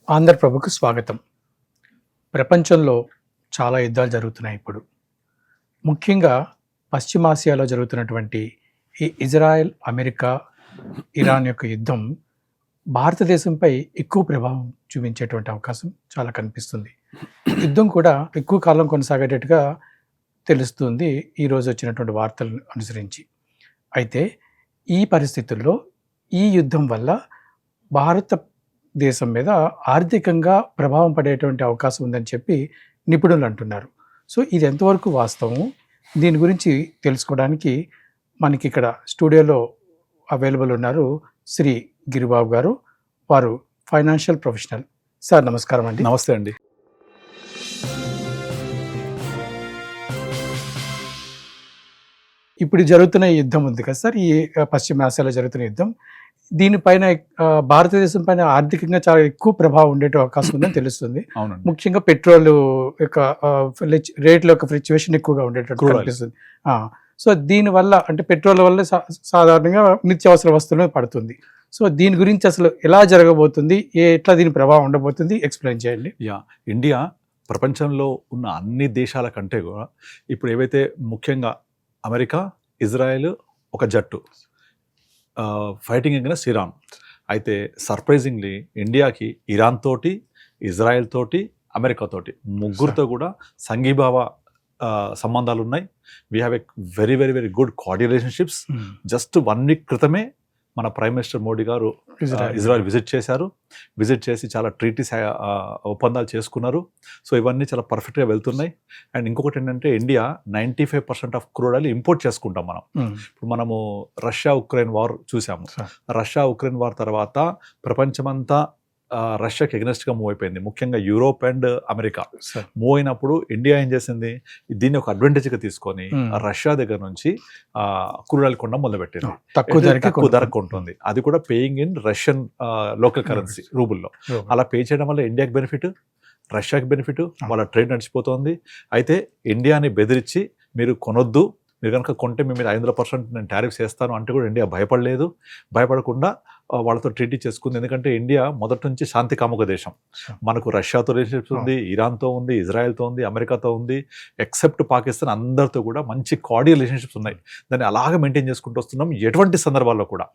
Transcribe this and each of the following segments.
ఆంధ్రప్రభకు స్వాగతం. ప్రపంచంలో చాలా యుద్ధాలు జరుగుతున్నాయి ఇప్పుడు. ముఖ్యంగా పశ్చిమాసియాలో జరుగుతున్నటువంటి ఈ ఇజ్రాయెల్, అమెరికా, ఇరాన్ యొక్క యుద్ధం భారతదేశంపై ఎక్కువ ప్రభావం చూపించేటువంటి అవకాశం చాలా కనిపిస్తుంది. యుద్ధం కూడా ఎక్కువ కాలం కొనసాగేటట్టుగా తెలుస్తుంది ఈరోజు వచ్చినటువంటి వార్తలను అనుసరించి. అయితే ఈ పరిస్థితుల్లో ఈ యుద్ధం వల్ల భారతదేశం మీద ఆర్థికంగా ప్రభావం పడేటువంటి అవకాశం ఉందని చెప్పి నిపుణులు అంటున్నారు. సో ఇది ఎంతవరకు వాస్తవం? దీని గురించి తెలుసుకోవడానికి మనకి ఇక్కడ స్టూడియోలో అవైలబుల్ ఉన్నారు శ్రీ గిరిబాబు గారు. వారు ఫైనాన్షియల్ ప్రొఫెషనల్. సార్ నమస్కారం అండి. నమస్తే అండి. ఇప్పుడు జరుగుతున్న ఈ యుద్ధం ఉంది కదా సార్, ఈ పశ్చిమ ఆసియాలో జరుగుతున్న యుద్ధం, దీనిపైన భారతదేశం పైన ఆర్థికంగా చాలా ఎక్కువ ప్రభావం ఉండే అవకాశం ఉందని తెలుస్తుంది. ముఖ్యంగా పెట్రోల్ యొక్క రేట్ల యొక్క ఫ్లక్చువేషన్ ఎక్కువగా ఉండేటట్టు కనిపిస్తుంది. సో దీనివల్ల అంటే పెట్రోల్ వల్ల సాధారణంగా నిత్యావసర వస్తువులు పడుతుంది. సో దీని గురించి అసలు ఎలా జరగబోతుంది, ఎట్లా దీని ప్రభావం ఉండబోతుంది, ఎక్స్ప్లెయిన్ చేయండి. ఇండియా ప్రపంచంలో ఉన్న అన్ని దేశాల కంటే కూడా ఇప్పుడు ఏవైతే ముఖ్యంగా అమెరికా, ఇజ్రాయెల్ ఒక జట్టు ఫైటింగ్ అగైన్స్ట్ ఇరాన్. అయితే సర్ప్రైజింగ్లీ ఇండియాకి ఇరాన్ తోటి, ఇజ్రాయెల్ తోటి, అమెరికా తోటి ముగ్గురితో కూడా సంఘీభావ సంబంధాలు ఉన్నాయి. We have a very very very good cordial relationships. Just 1 week క్రితమే మన ప్రైమ్ మినిస్టర్ మోడీ గారు ఇజ్రాయెల్ విజిట్ చేశారు. విజిట్ చేసి చాలా ట్రీటీస్ ఒప్పందాలు చేసుకున్నారు. సో ఇవన్నీ చాలా పర్ఫెక్ట్గా వెళ్తున్నాయి. అండ్ ఇంకొకటి ఏంటంటే India 95% of crude oil import చేసుకుంటాం మనం. ఇప్పుడు మనము రష్యా ఉక్రెయిన్ వార్ చూసాము. రష్యా ఉక్రెయిన్ వార్ తర్వాత ప్రపంచమంతా రష్యాకి ఎగనెస్ట్గా మూవ్ అయిపోయింది. ముఖ్యంగా యూరోప్ అండ్ అమెరికా మూవ్ అయినప్పుడు ఇండియా ఏం చేసింది, దీన్ని ఒక అడ్వాంటేజ్గా తీసుకొని రష్యా దగ్గర నుంచి క్రూడ్ ఆయిల్ కొనడం మొదలుపెట్టింది. తక్కువ ధరకు ఉంటుంది. అది కూడా paying in Russian local currency రూబుల్లో. అలా పే చేయడం వల్ల ఇండియాకి బెనిఫిట్, రష్యాకి బెనిఫిట్, వాళ్ళ ట్రేడ్ నడిచిపోతుంది. అయితే ఇండియాని బెదిరించి మీరు కొనొద్దు, మీరు కనుక కొంటే మేము 500% నేను టారిఫ్స్ వేస్తాను అంటే కూడా ఇండియా భయపడలేదు. భయపడకుండా వాళ్ళతో ట్రీటీ చేసుకుంది. ఎందుకంటే ఇండియా మొదటి నుంచి శాంతి కాముక దేశం. మనకు రష్యాతో రిలేషన్షిప్స్ ఉంది, ఇరాన్తో ఉంది, ఇజ్రాయెల్తో ఉంది, అమెరికాతో ఉంది. ఎక్సెప్ట్ పాకిస్తాన్ అందరితో కూడా మంచి కార్డియల్ రిలేషన్షిప్స్ ఉన్నాయి. దాన్ని అలాగే మెయింటైన్ చేసుకుంటూ వస్తున్నాం ఎటువంటి సందర్భాల్లో కూడా.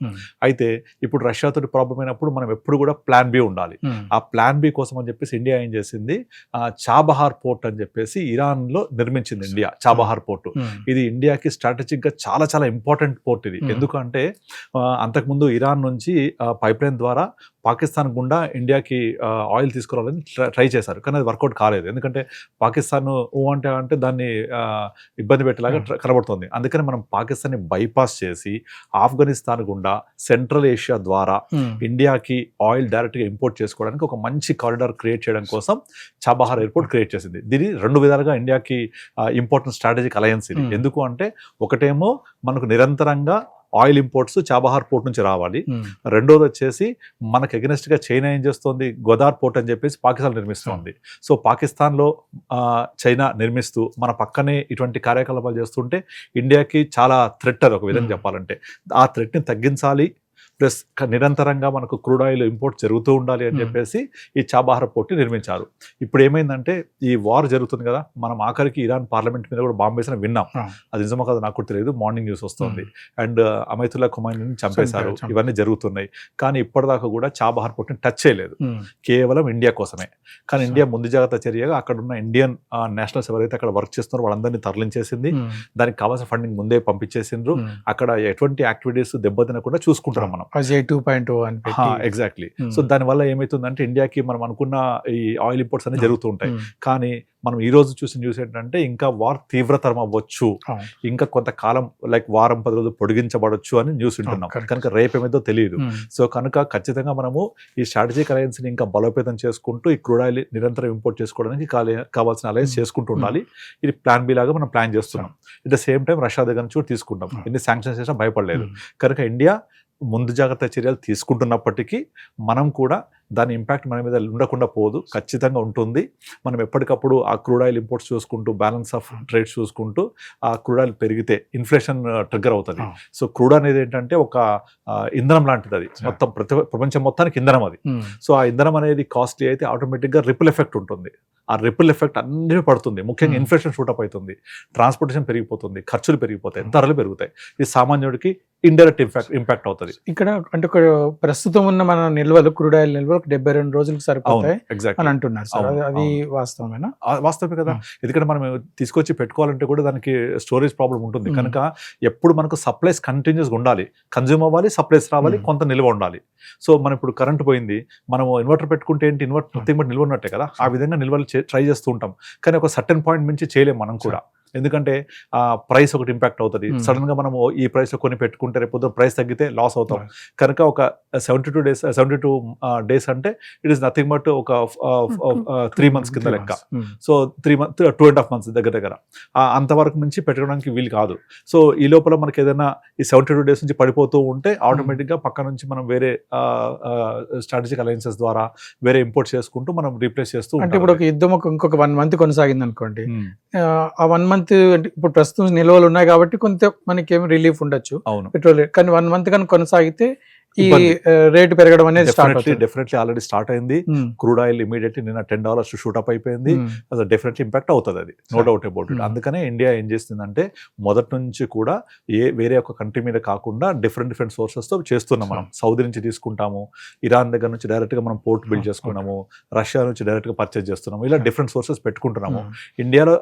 అయితే ఇప్పుడు రష్యాతో ప్రాబ్లం అయినప్పుడు మనం ఎప్పుడు కూడా ప్లాన్ బి ఉండాలి. ఆ ప్లాన్ బి కోసం అని చెప్పేసి ఇండియా ఏం చేసింది, చాబహార్ పోర్ట్ అని చెప్పేసి ఇరాన్లో నిర్మించింది ఇండియా. చాబహార్ పోర్టు ఇది ఇండియాకి స్ట్రాటజిక్గా చాలా చాలా ఇంపార్టెంట్ పోర్ట్ ఇది. ఎందుకంటే అంతకుముందు ఇరాన్ నుంచి పైప్ లైన్ ద్వారా పాకిస్తాన్ గుండా ఇండియాకి ఆయిల్ తీసుకురావాలని ట్రై చేశారు. కానీ అది వర్కౌట్ కాలేదు. ఎందుకంటే పాకిస్తాన్ అంటే దాన్ని ఇబ్బంది పెట్టేలాగా కనబడుతుంది. అందుకని మనం పాకిస్తాన్ని బైపాస్ చేసి ఆఫ్ఘనిస్తాన్ గుండా సెంట్రల్ ఏషియా ద్వారా ఇండియాకి ఆయిల్ డైరెక్ట్గా ఇంపోర్ట్ చేసుకోవడానికి ఒక మంచి కారిడార్ క్రియేట్ చేయడం కోసం చాబహార్ ఎయిర్పోర్ట్ క్రియేట్ చేసింది. దీని 2 విధాలుగా ఇండియాకి ఇంపార్టెంట్ స్ట్రాటజిక్ అలయన్స్ ఇది. ఎందుకు అంటే ఒకటేమో మనకు నిరంతరంగా ఆయిల్ ఇంపోర్ట్స్ చాబహార్ పోర్ట్ నుంచి రావాలి. రెండోది వచ్చేసి మనకు ఎగనెస్ట్గా చైనా ఏం చేస్తుంది, గోదార్ పోర్ట్ అని చెప్పేసి పాకిస్తాన్ నిర్మిస్తుంది. సో పాకిస్తాన్లో చైనా నిర్మిస్తూ మన పక్కనే ఇటువంటి కార్యకలాపాలు చేస్తుంటే ఇండియాకి చాలా థ్రెట్ అది ఒక విధంగా చెప్పాలంటే. ఆ థ్రెట్ని తగ్గించాలి, ప్లస్ నిరంతరంగా మనకు క్రూడ్ ఆయిల్ ఇంపోర్ట్ జరుగుతూ ఉండాలి అని చెప్పేసి ఈ చాబహార్ పోర్ట్ నిర్మించారు. ఇప్పుడు ఏమైందంటే ఈ వార్ జరుగుతుంది కదా, మనం ఆఖరికి ఇరాన్ పార్లమెంట్ మీద కూడా బాంబు వేసిన విన్నాం. అది నిజమో కదా నాకు కూడా తెలియదు, మార్నింగ్ న్యూస్ వస్తుంది. అండ్ అమైతుల్లా ఖుమైనీని చంపేశారు. ఇవన్నీ జరుగుతున్నాయి. కానీ ఇప్పటిదాకా కూడా చాబహార్ పోర్ట్ని టచ్ చేయలేదు, కేవలం ఇండియా కోసమే. కానీ ఇండియా ముందు జాగ్రత్త చర్యగా అక్కడ ఉన్న ఇండియన్ నేషనల్స్ ఎవరైతే అక్కడ వర్క్ చేస్తున్నారో వాళ్ళందరినీ తరలించేసింది. దానికి కావాల్సిన ఫండింగ్ ముందే పంపించేసిండ్రు. అక్కడ ఎటువంటి యాక్టివిటీస్ దెబ్బతినకుండా చూసుకుంటున్నాం మనం. ఎగ్జాక్ట్లీ. సో దానివల్ల ఏమైతుందంటే ఇండియాకి మనం అనుకున్న ఈ ఆయిల్ ఇంపోర్ట్స్ అన్ని జరుగుతూ ఉంటాయి. కానీ మనం ఈ రోజు చూసిన న్యూస్ ఏంటంటే ఇంకా వార్ తీవ్రతరం అవ్వచ్చు, ఇంకా కొంతకాలం లైక్ వారం 10 రోజులు పొడిగించబడొచ్చు అని న్యూస్ వింటున్నాం. కనుక రేపు ఏమైందో తెలియదు. సో కనుక ఖచ్చితంగా మనము ఈ స్ట్రాటజిక్ అలయన్స్ని ఇంకా బలోపేతం చేసుకుంటూ ఈ క్రూడ్ ఆయిల్ నిరంతరం ఇంపోర్ట్ చేసుకోవడానికి కావాల్సిన అలయన్స్ చేసుకుంటూ ఉండాలి. ఇది ప్లాన్ బి లాగా మనం ప్లాన్ చేస్తున్నాం. At the same time Russia దగ్గర నుంచి కూడా తీసుకుంటాం. ఎన్ని శాంక్షన్స్ చేసినా భయపడలేదు. కనుక ఇండియా ముందు జాగ్రత్త చర్యలు తీసుకుంటున్నప్పటికీ మనం కూడా దాని ఇంపాక్ట్ మన మీద ఉండకుండా పోదు, ఖచ్చితంగా ఉంటుంది. మనం ఎప్పటికప్పుడు ఆ క్రూడ్ ఆయిల్ ఇంపోర్ట్స్ చూసుకుంటూ, బ్యాలెన్స్ ఆఫ్ ట్రేడ్ చూసుకుంటూ, ఆ క్రూడ్ ఆయిల్ పెరిగితే ఇన్ఫ్లేషన్ ట్రిగ్గర్ అవుతుంది. సో క్రూడ్ అనేది ఏంటంటే ఒక ఇంధనం లాంటిది, అది మొత్తం ప్రపంచం మొత్తానికి ఇంధనం అది. సో ఆ ఇంధనం అనేది కాస్ట్లీ అయితే ఆటోమేటిక్గా రిపుల్ ఎఫెక్ట్ ఉంటుంది. ఆ రిపుల్ ఎఫెక్ట్ అన్నీ పడుతుంది. ముఖ్యంగా ఇన్ఫ్లేషన్ షూటప్ అవుతుంది, ట్రాన్స్పోర్టేషన్ పెరిగిపోతుంది, ఖర్చులు పెరిగిపోతాయి, ధరలు పెరుగుతాయి. ఇది సామాన్యుడికి ఇండైరెక్ట్ ఇంపాక్ట్ అవుతుంది. ఇక్కడ అంటే ఒక ప్రస్తుతం ఉన్న మన నిల్వలు, క్రూడ్ ఆయిల్ నిల్వలు 72 రోజులకు సరిపోతాయి అని అంటున్నారు సార్. అది వాస్తవమేనా? వాస్తవమే కదా. ఎందుకంటే మనం తీసుకొచ్చి పెట్టుకోవాలంటే కూడా దానికి స్టోరేజ్ ప్రాబ్లం ఉంటుంది కనుక ఎప్పుడు మనకు సప్లైస్ కంటిన్యూస్గా ఉండాలి, కన్జ్యూమ్ అవ్వాలి, సప్లైస్ రావాలి, కొంత నిల్వ ఉండాలి. సో మనం ఇప్పుడు కరెంట్ పోయింది, మనం ఇన్వర్టర్ పెట్టుకుంటే ఏంటి, ఇన్వర్టర్ నిల్వ ఉన్నట్టే కదా. ఆ విధంగా నిల్వలు ట్రై చేస్తూ ఉంటాం, కానీ ఒక సర్టెన్ పాయింట్ మించి చేయలేం మనం కూడా. ఎందుకంటే ప్రైస్ ఒకటి ఇంపాక్ట్ అవుతుంది. సడన్ గా మనము ఈ ప్రైస్ లో కొన్ని పెట్టుకుంటే రేపు ప్రైస్ తగ్గితే లాస్ అవుతాం కనుక ఒక 72 డేస్ అంటే ఇట్ ఈస్ నథింగ్ బట్ ఒక 3 months కింద లెక్క. సో 2.5 months దగ్గర అంతవరకు నుంచి పెట్టడానికి వీలు కాదు. సో ఈ లోపల మనకి ఏదైనా ఈ 72 డేస్ నుంచి పడిపోతూ ఉంటే ఆటోమేటిక్ గా పక్క నుంచి మనం వేరే స్ట్రాటజిక్ అలయన్సెస్ ద్వారా వేరే ఇంపోర్ట్ చేసుకుంటూ మనం రీప్లేస్ చేస్తూ ఉంటాం. అంటే ఇప్పుడు ఒక యుద్ధం ఇంకొక 1 month కొనసాగింది అనుకోండి, ఆ 1 month అంటే ఇప్పుడు ప్రస్తుతం నిల్వలు ఉన్నాయి కాబట్టి కొంత మనకి ఏమి రిలీఫ్ ఉండొచ్చు పెట్రోల్, కానీ 1 month కానీ కొనసాగితే ఈ రేటు పెరగడం అనేది డెఫినెట్లీ ఆల్రెడీ స్టార్ట్ అయింది. క్రూడ్ ఆయిల్ ఇమీడియట్లీ నిన్న $10 షూటప్ అయిపోయింది. అది డెఫినెట్లీ ఇంపాక్ట్ అవుతుంది, అది నో డౌట్ అబౌట్ ఇట్. అందుకనే ఇండియా ఏం చేస్తుందంటే మొదటి నుంచి కూడా వేరే ఒక కంట్రీ మీద కాకుండా డిఫరెంట్ సోర్సెస్ తో చేస్తున్నాం. మనం సౌదీ నుంచి తీసుకుంటాము, ఇరాన్ దగ్గర నుంచి డైరెక్ట్ గా మనం పోర్ట్ బిల్డ్ చేసుకున్నాము, రష్యా నుంచి డైరెక్ట్ గా పర్చేజ్ చేస్తున్నాము, ఇలా డిఫరెంట్ సోర్సెస్ పెట్టుకుంటున్నాము. ఇండియాలో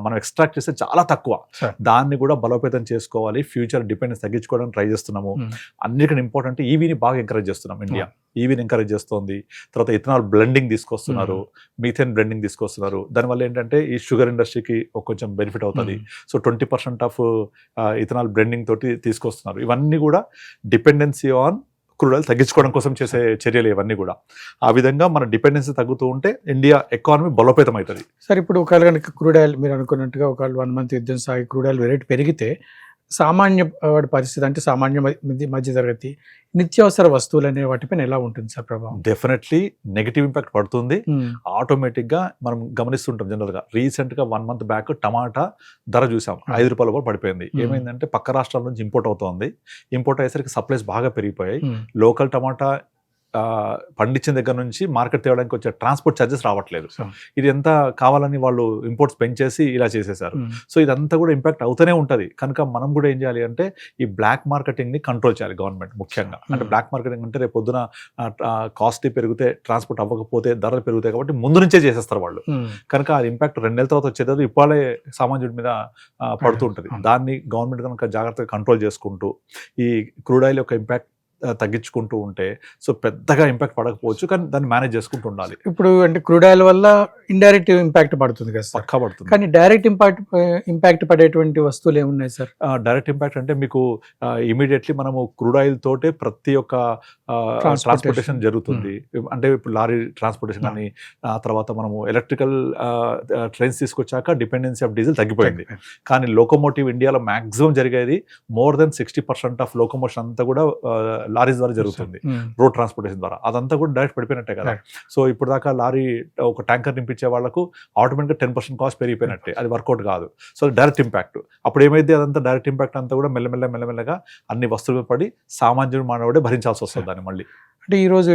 మనం ఎక్స్ట్రాక్ట్ చేస్తే చాలా తక్కువ, దాన్ని కూడా బలోపేతం చేసుకోవాలి, ఫ్యూచర్ డిపెండెన్స్ తగ్గించుకోవడానికి ట్రై చేస్తున్నాము. అన్నిటికన్నా ఇంపార్టెంట్ ఈవీని బాగా ఎంకరేజ్ చేస్తున్నాం. ఇండియా ఈవీని ఎంకరేజ్ చేస్తోంది. తర్వాత ఇథనాల్ బ్లెండింగ్ తీసుకొస్తున్నారు, మీథేన్ బ్లెండింగ్ తీసుకొస్తున్నారు. దానివల్ల ఏంటంటే ఈ షుగర్ ఇండస్ట్రీకి కొంచెం బెనిఫిట్ అవుతుంది. సో 20% ఆఫ్ ఇథనాల్ బ్లెండింగ్ తోటి తీసుకొస్తున్నారు. ఇవన్నీ కూడా డిపెండెన్సీ ఆన్ క్రూడ్ ఆయిల్ తగ్గించుకోవడం కోసం చేసే చర్యలు ఇవన్నీ కూడా. ఆ విధంగా మన డిపెండెన్సీ తగ్గుతూ ఉంటే ఇండియా ఎకానమీ బలోపేతం అవుతుంది. సార్ ఇప్పుడు ఒకవేళ కనుక క్రూడ్ ఆయిల్ మీరు అనుకున్నట్టుగా ఒకవేళ 1 month యుద్ధం సాగి క్రూడ్ ఆయిల్ రేట్ పెరిగితే సామాన్య వాడి పరిస్థితి, అంటే సామాన్య మధ్య తరగతి నిత్యావసర వస్తువులు అనే వాటిపైన ఎలా ఉంటుంది సార్ ప్రభావం? డెఫినెట్లీ నెగిటివ్ ఇంపాక్ట్ పడుతుంది. ఆటోమేటిక్ గా మనం గమనిస్తుంటాం జనరల్ గా. రీసెంట్ గా 1 month బ్యాక్ టమాటా ధర చూసాం, ₹5 కూడా పడిపోయింది. ఏమైందంటే పక్క రాష్ట్రాల నుంచి ఇంపోర్ట్ అవుతోంది, ఇంపోర్ట్ అయ్యేసరికి సప్లైస్ బాగా పెరిగిపోయాయి. లోకల్ టమాటా పండించిన దగ్గర నుంచి మార్కెట్ తేవడానికి వచ్చే ట్రాన్స్పోర్ట్ ఛార్జెస్ రావట్లేదు. ఇది ఎంత కావాలని వాళ్ళు ఇంపోర్ట్స్ పెంచేసి ఇలా చేసేసారు. సో ఇదంతా కూడా ఇంపాక్ట్ అవుతూనే ఉంటుంది. కనుక మనం కూడా ఏం చేయాలి అంటే ఈ బ్లాక్ మార్కెటింగ్ ని కంట్రోల్ చేయాలి గవర్నమెంట్ ముఖ్యంగా. అంటే బ్లాక్ మార్కెటింగ్ అంటే రేపు పొద్దున కాస్ట్ పెరిగితే, ట్రాన్స్పోర్ట్ అవ్వకపోతే ధరలు పెరుగుతాయి కాబట్టి ముందు నుంచే చేసేస్తారు వాళ్ళు. కనుక అది ఇంపాక్ట్ 2 నెలల తర్వాత వచ్చేది ఇప్పుడే సామాన్యుడి మీద పడుతూ ఉంటుంది. దాన్ని గవర్నమెంట్ కనుక జాగ్రత్తగా కంట్రోల్ చేసుకుంటూ ఈ క్రూడ్ ఆయిల్ యొక్క ఇంపాక్ట్ తగ్గించుకుంటూ ఉంటే సో పెద్దగా ఇంపాక్ట్ పడకపోవచ్చు, కానీ దాన్ని మేనేజ్ చేసుకుంటూ ఉండాలి. ఇప్పుడు అంటే క్రూడ్ ఆయిల్ వల్ల ఇండైరెక్ట్ ఇంపాక్ట్ పడుతుంది కదా, పక్కా పడుతుంది. కానీ డైరెక్ట్ ఇంపాక్ట్ పడేటువంటి వస్తువులు ఏమున్నాయి సార్? డైరెక్ట్ ఇంపాక్ట్ అంటే మీకు ఇమీడియట్లీ మనము క్రూడ్ ఆయిల్ తోటే ప్రతి ఒక్క ట్రాన్స్పోర్టేషన్ జరుగుతుంది. అంటే ఇప్పుడు లారీ ట్రాన్స్పోర్టేషన్ అని, తర్వాత మనము ఎలక్ట్రికల్ ట్రైన్స్ తీసుకొచ్చాక డిపెండెన్సీ ఆఫ్ డీజిల్ తగ్గిపోయింది. కానీ లోకోమోటివ్ ఇండియాలో మాక్సిమం జరిగేది more than 60% ఆఫ్ లోకోమోషన్ అంతా కూడా లారీస్ ద్వారా జరుగుతుంది, రోడ్ ట్రాన్స్పోర్టేషన్ ద్వారా. అదంతా కూడా డైరెక్ట్ పడిపోయినట్టే కదా. సో ఇప్పుడు దాకా లారీ ఒక ట్యాంకర్ నింపించే వాళ్ళకు ఆటోమేటిక్గా 10% కాస్ట్ పెరిగిపోయినట్టే, అది వర్కౌట్ కాదు. సో డైరెక్ట్ ఇంపాక్ట్ అప్పుడు ఏమైతే అదంతా డైరెక్ట్ ఇంపాక్ట్ అంతా కూడా మెల్లమెల్లగా అన్ని వస్తువులు పడి సామాన్యుడు మానవుడే భరించాల్సి వస్తుంది దాన్ని మళ్ళీ. అంటే ఈ రోజు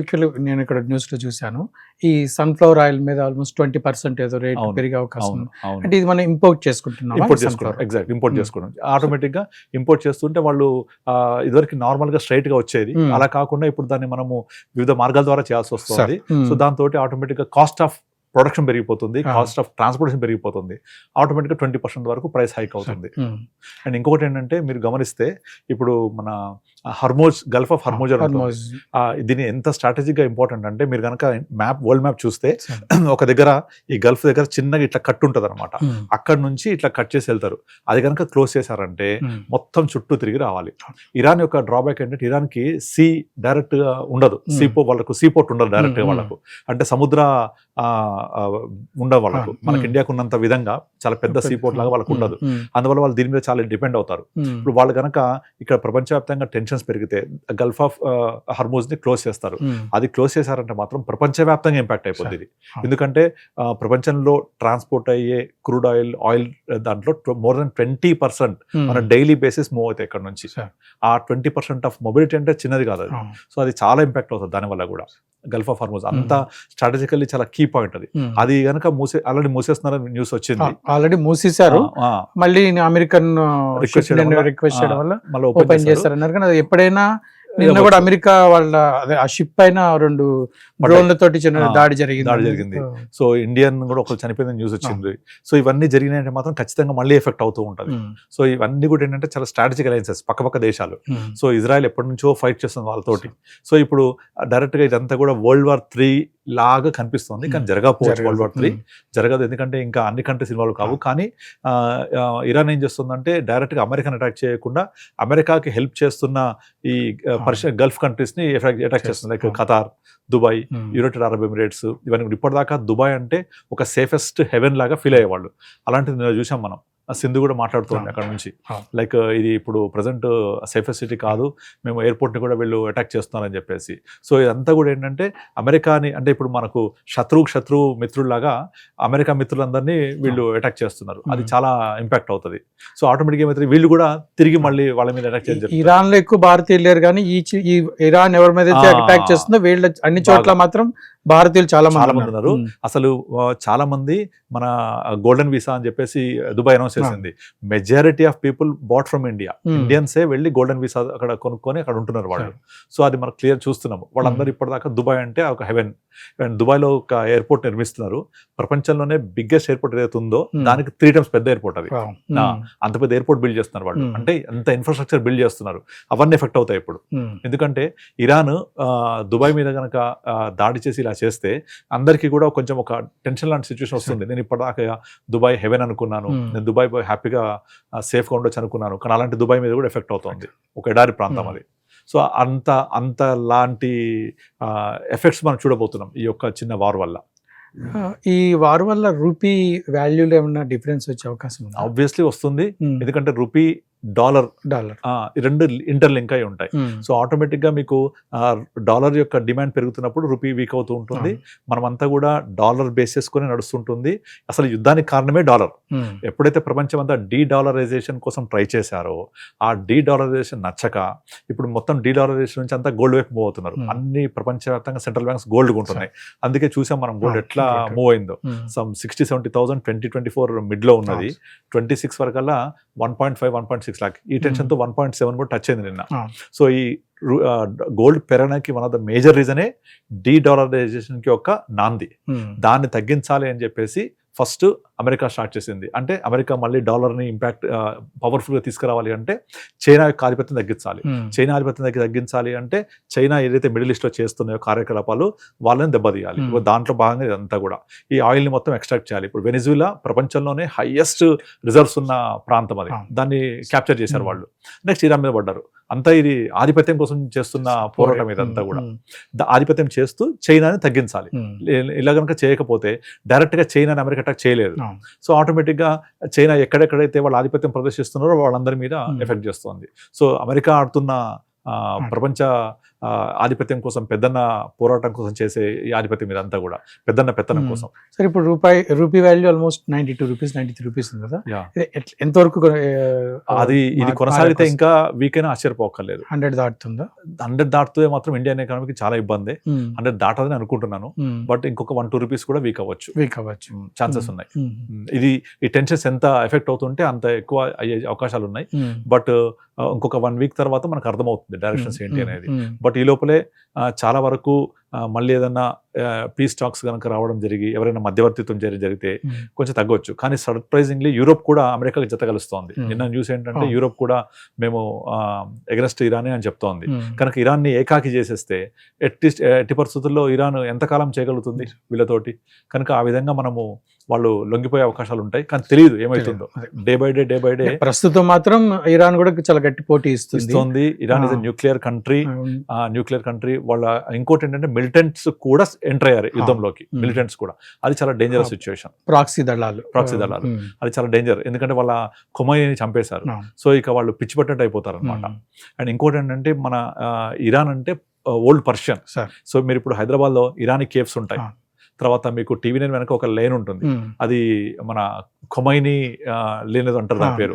నేను ఇక్కడ న్యూస్ లో చూశాను, ఈ సన్ఫ్లవర్ ఆయిల్ మీద ఆల్మోస్ట్ 20% ఏదో రేట్ పెరిగే అవకాశం ఉంది. అంటే ఇది మనం ఇంపోర్ట్ చేసుకుంటున్నాం. ఎగ్జాక్ట్ ఇంపోర్ట్ చేసుకున్నాం. ఆటోమేటిక్ గా ఇంపోర్ట్ చేస్తుంటే వాళ్ళు ఇదివరకు నార్మల్ గా స్ట్రైట్ గా వచ్చేది, అలా కాకుండా ఇప్పుడు దాన్ని మనము వివిధ మార్గాల ద్వారా చేయాల్సి వస్తుంది. సో దాంతో ఆటోమేటిక్ గా కాస్ట్ ఆఫ్ ప్రొడక్షన్ పెరిగిపోతుంది, కాస్ట్ ఆఫ్ ట్రాన్స్పోర్టేషన్ పెరిగిపోతుంది, ఆటోమేటిక్గా 20% వరకు ప్రైస్ హైక్ అవుతుంది. అండ్ ఇంకొకటి ఏంటంటే మీరు గమనిస్తే ఇప్పుడు మన గల్ఫ్ ఆఫ్ హర్మోజ్ దీని ఎంత స్ట్రాటజిక్గా ఇంపార్టెంట్ అంటే మీరు కనుక వరల్డ్ మ్యాప్ చూస్తే ఒక దగ్గర ఈ గల్ఫ్ దగ్గర చిన్నగా ఇట్లా కట్ ఉంటుంది అనమాట, అక్కడ నుంచి ఇట్లా కట్ చేసి వెళ్తారు. అది కనుక క్లోజ్ చేశారంటే మొత్తం చుట్టూ తిరిగి రావాలి. ఇరాన్ యొక్క డ్రాబ్యాక్ ఏంటంటే ఇరాన్కి డైరెక్ట్ గా ఉండదు, వాళ్ళకు సీ పోర్ట్ ఉండదు డైరెక్ట్ గా వాళ్ళకు. అంటే సముద్ర ఉండవు వాళ్ళకు. మనకి ఇండియాకు ఉన్నంత విధంగా చాలా పెద్ద సీపోర్ట్ లాగా వాళ్ళకు ఉండదు. అందువల్ల వాళ్ళు దీని మీద చాలా డిపెండ్ అవుతారు. ఇప్పుడు వాళ్ళు కనుక ఇక్కడ ప్రపంచవ్యాప్తంగా టెన్షన్స్ పెరిగితే గల్ఫ్ ఆఫ్ హార్మూజ్ ని క్లోజ్ చేస్తారు. అది క్లోజ్ చేశారంటే మాత్రం ప్రపంచవ్యాప్తంగా ఇంపాక్ట్ అయిపోతుంది ఇది. ఎందుకంటే ప్రపంచంలో ట్రాన్స్పోర్ట్ అయ్యే క్రూడ్ ఆయిల్ దాంట్లో మోర్ దెన్ 20% మన డైలీ బేసిస్ మూవ్ అవుతాయి ఇక్కడ నుంచి. ఆ 20% ఆఫ్ మొబిలిటీ అంటే చిన్నది కాదు అది. సో అది చాలా ఇంపాక్ట్ అవుతుంది దానివల్ల కూడా. గల్ఫ్ ఆఫ్ హార్మూజ్ అంత స్ట్రాటజికల్లీ చాలా కీ పాయింట్ అది. అది కనుక ఆల్రెడీ మూసేస్తున్నారని న్యూస్ వచ్చింది. ఆల్రెడీ మూసేశారు, మళ్ళీ అమెరికన్ రిక్వెస్ట్ చేయడం వల్ల ఓపెన్ చేశారన్నారు. కానీ అది ఎప్పుడైనా నిన్న కూడా అమెరికా వాళ్ళ ఆ షిప్ పైన 2 డ్రోన్లతోటి చిన్న దాడి జరిగింది. సో ఇండియన్ కూడా ఒకరు చనిపోయిన న్యూస్ వచ్చింది. సో ఇవన్నీ జరిగినాయంటే మాత్రం ఖచ్చితంగా మళ్ళీ ఎఫెక్ట్ అవుతూ ఉంటుంది. సో ఇవన్నీ కూడా ఏంటంటే చాలా స్ట్రాటజిక్ అలయన్సెస్ పక్క దేశాలు. సో ఇజ్రాయెల్ ఎప్పటి నుంచో ఫైట్ చేస్తుంది వాళ్ళతోటి. సో ఇప్పుడు డైరెక్ట్ గా ఇదంతా కూడా World War III లాగా కనిపిస్తుంది, కానీ జరగకపోవచ్చు. World War III జరగదు, ఎందుకంటే ఇంకా అన్ని కంట్రీస్ ఇన్వాల్వ్ కావు. కానీ ఇరాన్ ఏం చేస్తుందంటే డైరెక్ట్ గా అమెరికాని అటాక్ చేయకుండా అమెరికాకి హెల్ప్ చేస్తున్న ఈ గల్ఫ్ కంట్రీస్ ని అటాక్ చేస్తుంది. Like Qatar, Dubai, United Arab Emirates, ఇవన్నీ ఇప్పటిదాకా దుబాయ్ అంటే ఒక సేఫెస్ట్ హెవెన్ లాగా ఫీల్ అయ్యేవాళ్ళు. అలాంటిది చూసాం మనం. సింధు కూడా మాట్లాడుతుంది అక్కడ నుంచి, లైక్ ఇది ఇప్పుడు ప్రజెంట్ సేఫెస్ట్ సిటీ కాదు, మేము ఎయిర్పోర్ట్ని కూడా వీళ్ళు అటాక్ చేస్తున్నారని చెప్పేసి. సో ఇదంతా కూడా ఏంటంటే అమెరికాని, అంటే ఇప్పుడు మనకు శత్రువు మిత్రుల్లాగా అమెరికా మిత్రులందరినీ వీళ్ళు అటాక్ చేస్తున్నారు. అది చాలా ఇంపాక్ట్ అవుతుంది. సో ఆటోమేటిక్గా ఏమవుతుంది, వీళ్ళు కూడా తిరిగి మళ్ళీ వాళ్ళ మీద అటాక్ చేస్తారు. ఇరాన్ లో ఎక్కువ భారతీయులు లేరు, కానీ ఈ ఇరాన్ ఎవరి మీద అటాక్ చేస్తుందో వీళ్ళ అన్ని చోట్ల మాత్రం భారతీయులు చాలా మంది ఉన్నారు. అసలు చాలా మంది మన గోల్డెన్ వీసా అని చెప్పేసి దుబాయ్ అనౌన్స్ చేసింది. Majority of people bought from India, ఇండియన్సే వెళ్ళి గోల్డెన్ వీసా అక్కడ కొనుక్కొని అక్కడ ఉంటున్నారు వాళ్ళు. సో అది మనం క్లియర్ చూస్తున్నాము. వాళ్ళందరూ ఇప్పటిదాకా దుబాయ్ అంటే ఒక హెవెన్. దుబాయ్ లో ఒక ఎయిర్పోర్ట్ నిర్మిస్తున్నారు. ప్రపంచంలోనే బిగ్గెస్ట్ ఎయిర్పోర్ట్ ఏదైతే ఉందో దానికి 3 times పెద్ద ఎయిర్పోర్ట్ అది. అంత పెద్ద ఎయిర్పోర్ట్ బిల్డ్ చేస్తున్నారు వాళ్ళు. అంటే అంత ఇన్ఫ్రాస్ట్రక్చర్ బిల్డ్ చేస్తున్నారు. అవన్నీ ఎఫెక్ట్ అవుతాయి ఇప్పుడు. ఎందుకంటే ఇరాన్ దుబాయ్ మీద కనుక దాడి చేసి ఇలా చేస్తే అందరికీ కూడా కొంచెం ఒక టెన్షన్ లాంటి సిచ్యువేషన్ వస్తుంది. నేను ఇప్పటిదాకా దుబాయ్ హెవెన్ అనుకున్నాను, నేను దుబాయ్ హ్యాపీగా సేఫ్గా ఉండొచ్చు అనుకున్నాను, కానీ అలాంటి దుబాయ్ మీద కూడా ఎఫెక్ట్ అవుతుంది. ఒక ఎడారి ప్రాంతం అది. సో అంత లాంటి ఎఫెక్ట్స్ మనం చూడబోతున్నాం ఈ యొక్క చిన్న వార్ వల్ల. ఈ వార్ వల్ల రూపీ వాల్యూలో ఏమన్నా డిఫరెన్స్ వచ్చే అవకాశం ఉంది? ఆబ్వియస్లీ వస్తుంది, ఎందుకంటే రూపీ డాలర్ ఈ రెండు ఇంటర్లింక్ అయి ఉంటాయి. సో ఆటోమేటిక్ గా మీకు డాలర్ యొక్క డిమాండ్ పెరుగుతున్నప్పుడు రూపీ వీక్ అవుతూ ఉంటుంది. మనమంతా కూడా డాలర్ బేస్ చేసుకుని నడుస్తుంటుంది. అసలు యుద్ధానికి కారణమే డాలర్. ఎప్పుడైతే ప్రపంచం అంతా డీడాలరైజేషన్ కోసం ట్రై చేశారో, ఆ డీడాలరైజేషన్ నచ్చక ఇప్పుడు మొత్తం డీడాలరైజేషన్ నుంచి అంతా గోల్డ్ వైపు మూవ్ అవుతున్నారు. అన్ని ప్రపంచవ్యాప్తంగా సెంట్రల్ బ్యాంక్స్ గోల్డ్ కొంటున్నాయి. అందుకే చూసాం మనం గోల్డ్ ఎట్లా మూవ్ అయిందో. సమ్ 60-70,000 2024 మిడ్ లో ఉన్నది. 26 వరకల్లా 1.5-1.6 lakh. ఈ టెన్షన్ తో 1.7 కూడా టచ్ అయింది నిన్న. సో ఈ గోల్డ్ పెరగడానికి వన్ ఆఫ్ ద మేజర్ రీజనే డీడాలరైజేషన్ కి ఒక నాంది. దాన్ని తగ్గించాలి అని చెప్పేసి ఫస్ట్ అమెరికా స్టార్ట్ చేసింది. అంటే అమెరికా మళ్ళీ డాలర్ని ఇంపాక్ట్ పవర్ఫుల్గా తీసుకురావాలి అంటే చైనా యొక్క ఆధిపత్యం తగ్గించాలి. చైనా ఆధిపత్యం తగ్గించాలి అంటే చైనా ఏదైతే మిడిల్ ఈస్ట్లో చేస్తున్నాయో కార్యకలాపాలు వాళ్ళని దెబ్బతీయాలి. దాంట్లో భాగంగా ఇదంతా కూడా ఈ ఆయిల్ని మొత్తం ఎక్స్ట్రాక్ట్ చేయాలి. ఇప్పుడు వెనిజులా ప్రపంచంలోనే హైయెస్ట్ రిజర్వ్స్ ఉన్న ప్రాంతం అది. దాన్ని క్యాప్చర్ చేశారు వాళ్ళు. నెక్స్ట్ ఇరాన్ మీద పడ్డారు. అంతా ఇది ఆధిపత్యం కోసం చేస్తున్న పోరాటం ఇదంతా కూడా. ఆధిపత్యం చేస్తూ చైనాని తగ్గించాలి. ఇలా కనుక చేయకపోతే డైరెక్ట్గా చైనాని అమెరికా అటాక్ చేయలేదు. సో ఆటోమేటిక్గా చైనా ఎక్కడెక్కడైతే వాళ్ళ ఆధిపత్యం ప్రదర్శిస్తున్నారో వాళ్ళందరి మీద ఎఫెక్ట్ చేస్తుంది. సో అమెరికా ఆడుతున్న ప్రపంచ ఆధిపత్యం కోసం, పెద్దన్న పోరాటం కోసం చేసే ఈ ఆధిపత్యం ఇదంతా కూడా పెద్దన్న పెత్తనం కోసం. సరే, ఇప్పుడు rupee value almost 92 rupees 93 rupees ఉంది కదా, ఎంతవరకు ఇది కొనసాగితే ఇంకా వీక్ అయినా ఆశ్చర్యపోకర్లేదు. 100 దాటుతుందా? 100 దాటుతూ మాత్రం ఇండియన్ ఎకానమీకి చాలా ఇబ్బంది. 100 దాటదని అనుకుంటున్నాను. బట్ ఇంకొక 1-2 రూపీస్ కూడా వీక్ అవ్వచ్చు ఛాన్సెస్ ఉన్నాయి. ఈ టెన్షన్స్ ఎంత ఎఫెక్ట్ అవుతుంటే అంత ఎక్కువ అయ్యే అవకాశాలు ఉన్నాయి. బట్ ఇంకొక 1 వీక్ తర్వాత మనకు అర్థమవుతుంది డైరెక్షన్స్ ఏంటి అనేది. బట్ ఈ లోపలే చాలా వరకు మళ్ళీ ఏదన్నా పీస్ టాక్స్ కనుక రావడం జరిగి ఎవరైనా మధ్యవర్తిత్వం జరిగితే కొంచెం తగ్గవచ్చు. కానీ సర్ప్రైజింగ్లీ యూరోప్ కూడా అమెరికాకి జత కలుస్తోంది. నిన్న న్యూస్ ఏంటంటే యూరోప్ కూడా మేము ఎగనెస్ట్ ఇరానే అని చెప్తోంది. కనుక ఇరాన్ని ఏకాకి చేసేస్తే ఎట్టి పరిస్థితుల్లో ఇరాన్ ఎంతకాలం చేయగలుగుతుంది వీళ్ళతోటి? కనుక ఆ విధంగా మనము వాళ్ళు లొంగిపోయే అవకాశాలు ఉంటాయి, కానీ తెలియదు ఏమైతుందో. డే బై డే ప్రస్తుతం మాత్రం ఇరాన్ కూడా చాలా గట్టి పోటీ ఇస్తుంది. Iran is nuclear country. వాళ్ళ ఇంకోటి ఏంటంటే మిలిటెంట్స్ కూడా ఎంటర్ అయ్యారు యుద్ధంలోకి, మిలిటెంట్స్ కూడా. అది చాలా డేంజరస్ సిచ్యువేషన్. ప్రాక్సీ దళాలు అది చాలా డేంజర్, ఎందుకంటే వాళ్ళ ఖొమైనీని చంపేశారు. సో ఇక వాళ్ళు పిచ్చి పట్టినట్టు అయిపోతారు అనమాట. అండ్ ఇంకోటి ఏంటంటే మన ఇరాన్ అంటే ఓల్డ్ పర్షియన్. సో మీరు ఇప్పుడు హైదరాబాద్ లో ఇరానీ కేవ్స్ ఉంటాయి, తర్వాత మీకు టీవీ నైన్ వెనక ఒక లేన్ ఉంటుంది, అది మన ఖొమైనీ లేన్ ఏదో అంటారు దాని పేరు.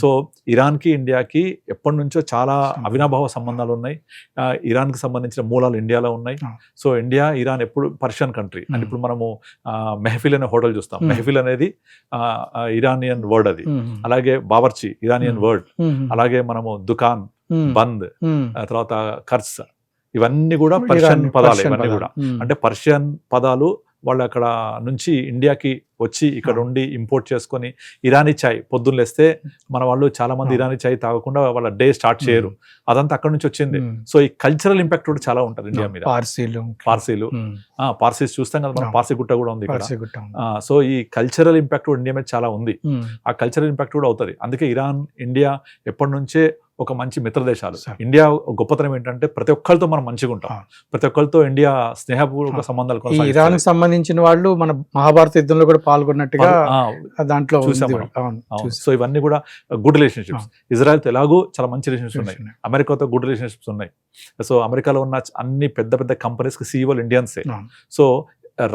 సో ఇరాన్ కి ఇండియాకి ఎప్పటి నుంచో చాలా అవినాభావ సంబంధాలు ఉన్నాయి. ఇరాన్ కి సంబంధించిన మూలాలు ఇండియాలో ఉన్నాయి. సో ఇండియా ఇరాన్ ఎప్పుడు పర్షియన్ కంట్రీ. అండ్ ఇప్పుడు మనము మెహఫిల్ అనే హోటల్ చూస్తాం. మెహఫిల్ అనేది ఇరానియన్ వర్డ్, అది. అలాగే బావర్చి ఇరానియన్ వర్డ్. అలాగే మనము దుకాన్, బంద్, తర్వాత ఖర్చ్, ఇవన్నీ కూడా పర్షియన్ పదాలు. ఇవన్నీ కూడా అంటే పర్షియన్ పదాలు. వాళ్ళు అక్కడ నుంచి ఇండియాకి వచ్చి ఇక్కడ ఉండి ఇంపోర్ట్ చేసుకొని ఇరానీ చాయ్ పొద్దున్న లేస్తే మన వాళ్ళు చాలా మంది ఇరానీ చాయ్ తాగకుండా వాళ్ళ డే స్టార్ట్ చేయరు. అదంతా అక్కడ నుంచి వచ్చింది. సో ఈ కల్చరల్ ఇంపాక్ట్ కూడా చాలా ఉంటుంది ఇండియా మీద. పార్సీస్ చూస్తాం కదా మనం, పార్సీ గుట్ట కూడా ఉంది ఇక్కడ. సో ఈ కల్చరల్ ఇంపాక్ట్ కూడా ఇండియా మీద చాలా ఉంది. ఆ కల్చరల్ ఇంపాక్ట్ కూడా అవుతుంది. అందుకే ఇరాన్ ఇండియా ఎప్పటి నుంచే ఒక మంచి మిత్ర దేశాలు. ఇండియా గొప్పతనం ఏంటంటే ప్రతి ఒక్కరితో మనం మంచిగా ఉంటాం. ప్రతి ఒక్కరితో ఇండియా స్నేహపూర్వక సంబంధాలు. ఇరాన్ సంబంధించిన వాళ్ళు మన మహాభారత యుద్ధంలో కూడా పాల్గొన్నట్టుగా దాంట్లో చూసాము. సో ఇవన్నీ కూడా గుడ్ రిలేషన్షిప్స్. ఇజ్రాయెల్తో ఎలాగో చాలా మంచి రిలేషన్షిప్స్ ఉన్నాయి, అమెరికాతో గుడ్ రిలేషన్షిప్స్ ఉన్నాయి. సో అమెరికాలో ఉన్న అన్ని పెద్ద పెద్ద కంపెనీస్ కి సీఈఓలు ఇండియన్సే. సో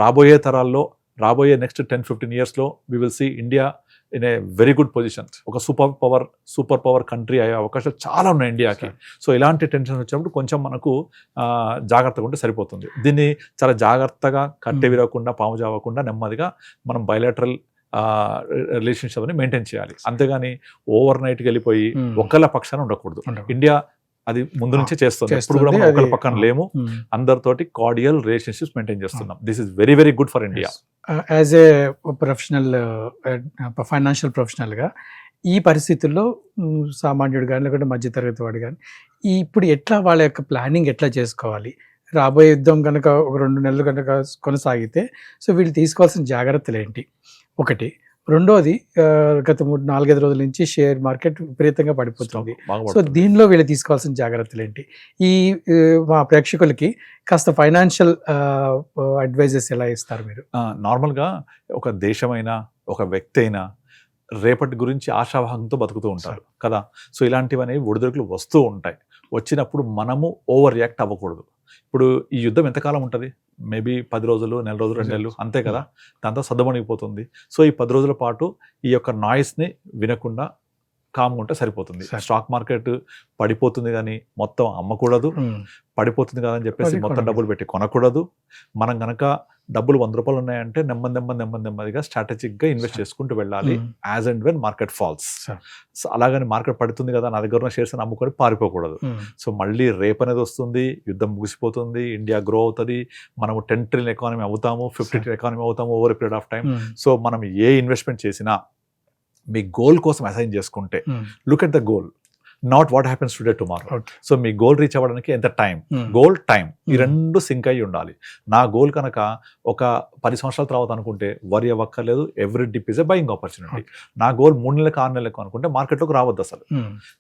రాబోయే తరాల్లో, రాబోయే నెక్స్ట్ 10-15 years లో we will see India in a very good position. ఒక సూపర్ పవర్ కంట్రీ అయ్యే అవకాశాలు చాలా ఉన్నాయి ఇండియాకి. సో ఇలాంటి టెన్షన్ వచ్చినప్పుడు కొంచెం మనకు జాగ్రత్తగా ఉంటే సరిపోతుంది. దీన్ని చాలా జాగ్రత్తగా కట్టె విరవకుండా, పాము జావకుండా నెమ్మదిగా మనం బయలాటరల్ రిలేషన్షిప్ అని మెయింటైన్ చేయాలి. అంతేగాని ఓవర్ నైట్కి వెళ్ళిపోయి ఒకళ్ళ పక్షాన ఉండకూడదు. ఇండియా అది ముందు నుంచే చేస్తుంది. ఎప్పుడు కూడా మనం ఒకళ్ళ పక్కన లేము, అందరితోటి కార్డియల్ రిలేషన్షిప్స్ మెయింటైన్ చేస్తున్నాం. This is very very good for India. As a professional, financial ప్రొఫెషనల్గా ఈ పరిస్థితుల్లో సామాన్యుడు కానీ లేకుంటే మధ్యతరగతి వాడు కానీ ఇప్పుడు ఎట్లా వాళ్ళ యొక్క ప్లానింగ్ ఎట్లా చేసుకోవాలి? రాబోయే యుద్ధం కనుక ఒక 2 నెలలు కనుక కొనసాగితే సో వీళ్ళు తీసుకోవాల్సిన జాగ్రత్తలు ఏంటి? ఒకటి. రెండోది, గత 3-4-5 రోజుల నుంచి షేర్ మార్కెట్ విపరీతంగా పడిపోతుంది. సో దీనిలో వీళ్ళు తీసుకోవాల్సిన జాగ్రత్తలు ఏంటి? ఈ మా ప్రేక్షకులకి కాస్త ఫైనాన్షియల్ అడ్వైజెస్ ఎలా ఇస్తారు మీరు? నార్మల్గా ఒక దేశమైనా, ఒక వ్యక్తి అయినా రేపటి గురించి ఆశావాహంతో బతుకుతూ ఉంటారు కదా. సో ఇలాంటివన్నీ ఒడిదుడుకులు వస్తూ ఉంటాయి. వచ్చినప్పుడు మనము ఓవర్ రియాక్ట్ అవ్వకూడదు. ఇప్పుడు ఈ యుద్ధం ఎంతకాలం ఉంటుంది? మేబీ 10 రోజులు, నెల రోజులు, 2 నెలలు అంతే కదా. దాంతో సర్దుమణిగిపోతుంది. సో ఈ 10 రోజుల పాటు ఈ యొక్క నాయిస్ని వినకుండా కామ్గా ఉంటే సరిపోతుంది. స్టాక్ మార్కెట్ పడిపోతుంది కానీ మొత్తం అమ్మకూడదు, పడిపోతుంది కదా అని చెప్పేసి మొత్తం డబ్బులు పెట్టి కొనకూడదు. మనం కనుక డబ్బులు 100 రూపాయలు ఉన్నాయంటే నెమ్మదిగా స్ట్రాటజిక్గా ఇన్వెస్ట్ చేసుకుంటూ వెళ్ళాలి as and when market falls. So అలాగని మార్కెట్ పడుతుంది కదా నా దగ్గర ఉన్న షేర్స్ అని అమ్ముకొని పారిపోకూడదు. సో మళ్ళీ రేపు అనేది వస్తుంది, యుద్ధం ముగిసిపోతుంది, ఇండియా గ్రో అవుతుంది, మనము 10 trillion ఎకానమీ అవుతాము, 50 trillion ఎకానమీ అవుతాము over period of time. So మనం ఏ ఇన్వెస్ట్మెంట్ చేసినా మీ గోల్ కోసం అసైన్ చేసుకుంటే, look at the goal, not what happens today tomorrow. So me goal reach అవ్వడానికి ఎంత టైం, గోల్ టైం, ఈ రెండు సింక్ అయ్యి ఉండాలి. నా గోల్ కనుక ఒక 10 సంవత్సరాల తర్వాత అనుకుంటే వరి అవ్వక్కర్లేదు, every dip is a buying opportunity. నా గోల్ 3 నెలలకు 6 నెలలకు అనుకుంటే మార్కెట్లోకి రావద్దు అసలు.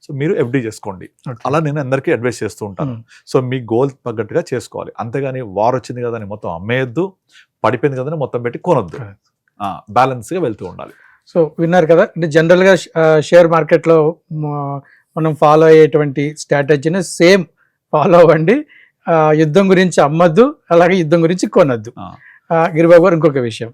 సో మీరు ఎఫ్డి చేసుకోండి. అలా నేను అందరికీ అడ్వైస్ చేస్తూ ఉంటాను. సో మీ గోల్ తగ్గట్టుగా చేసుకోవాలి. అంతేగాని వార్ వచ్చింది కదా అని మొత్తం అమ్మేయద్దు, పడిపోయింది కదా అని మొత్తం పెట్టి కొనొద్దు. బ్యాలెన్స్గా వెళ్తూ ఉండాలి. సో విన్నారు కదా, అంటే జనరల్గా షేర్ మార్కెట్లో మనం ఫాలో అయ్యేటువంటి స్ట్రాటజీని సేమ్ ఫాలో అవ్వండి. యుద్ధం గురించి అమ్మద్దు, అలాగే యుద్ధం గురించి కొనద్దు. గిరిబాబు గారు, ఇంకొక విషయం,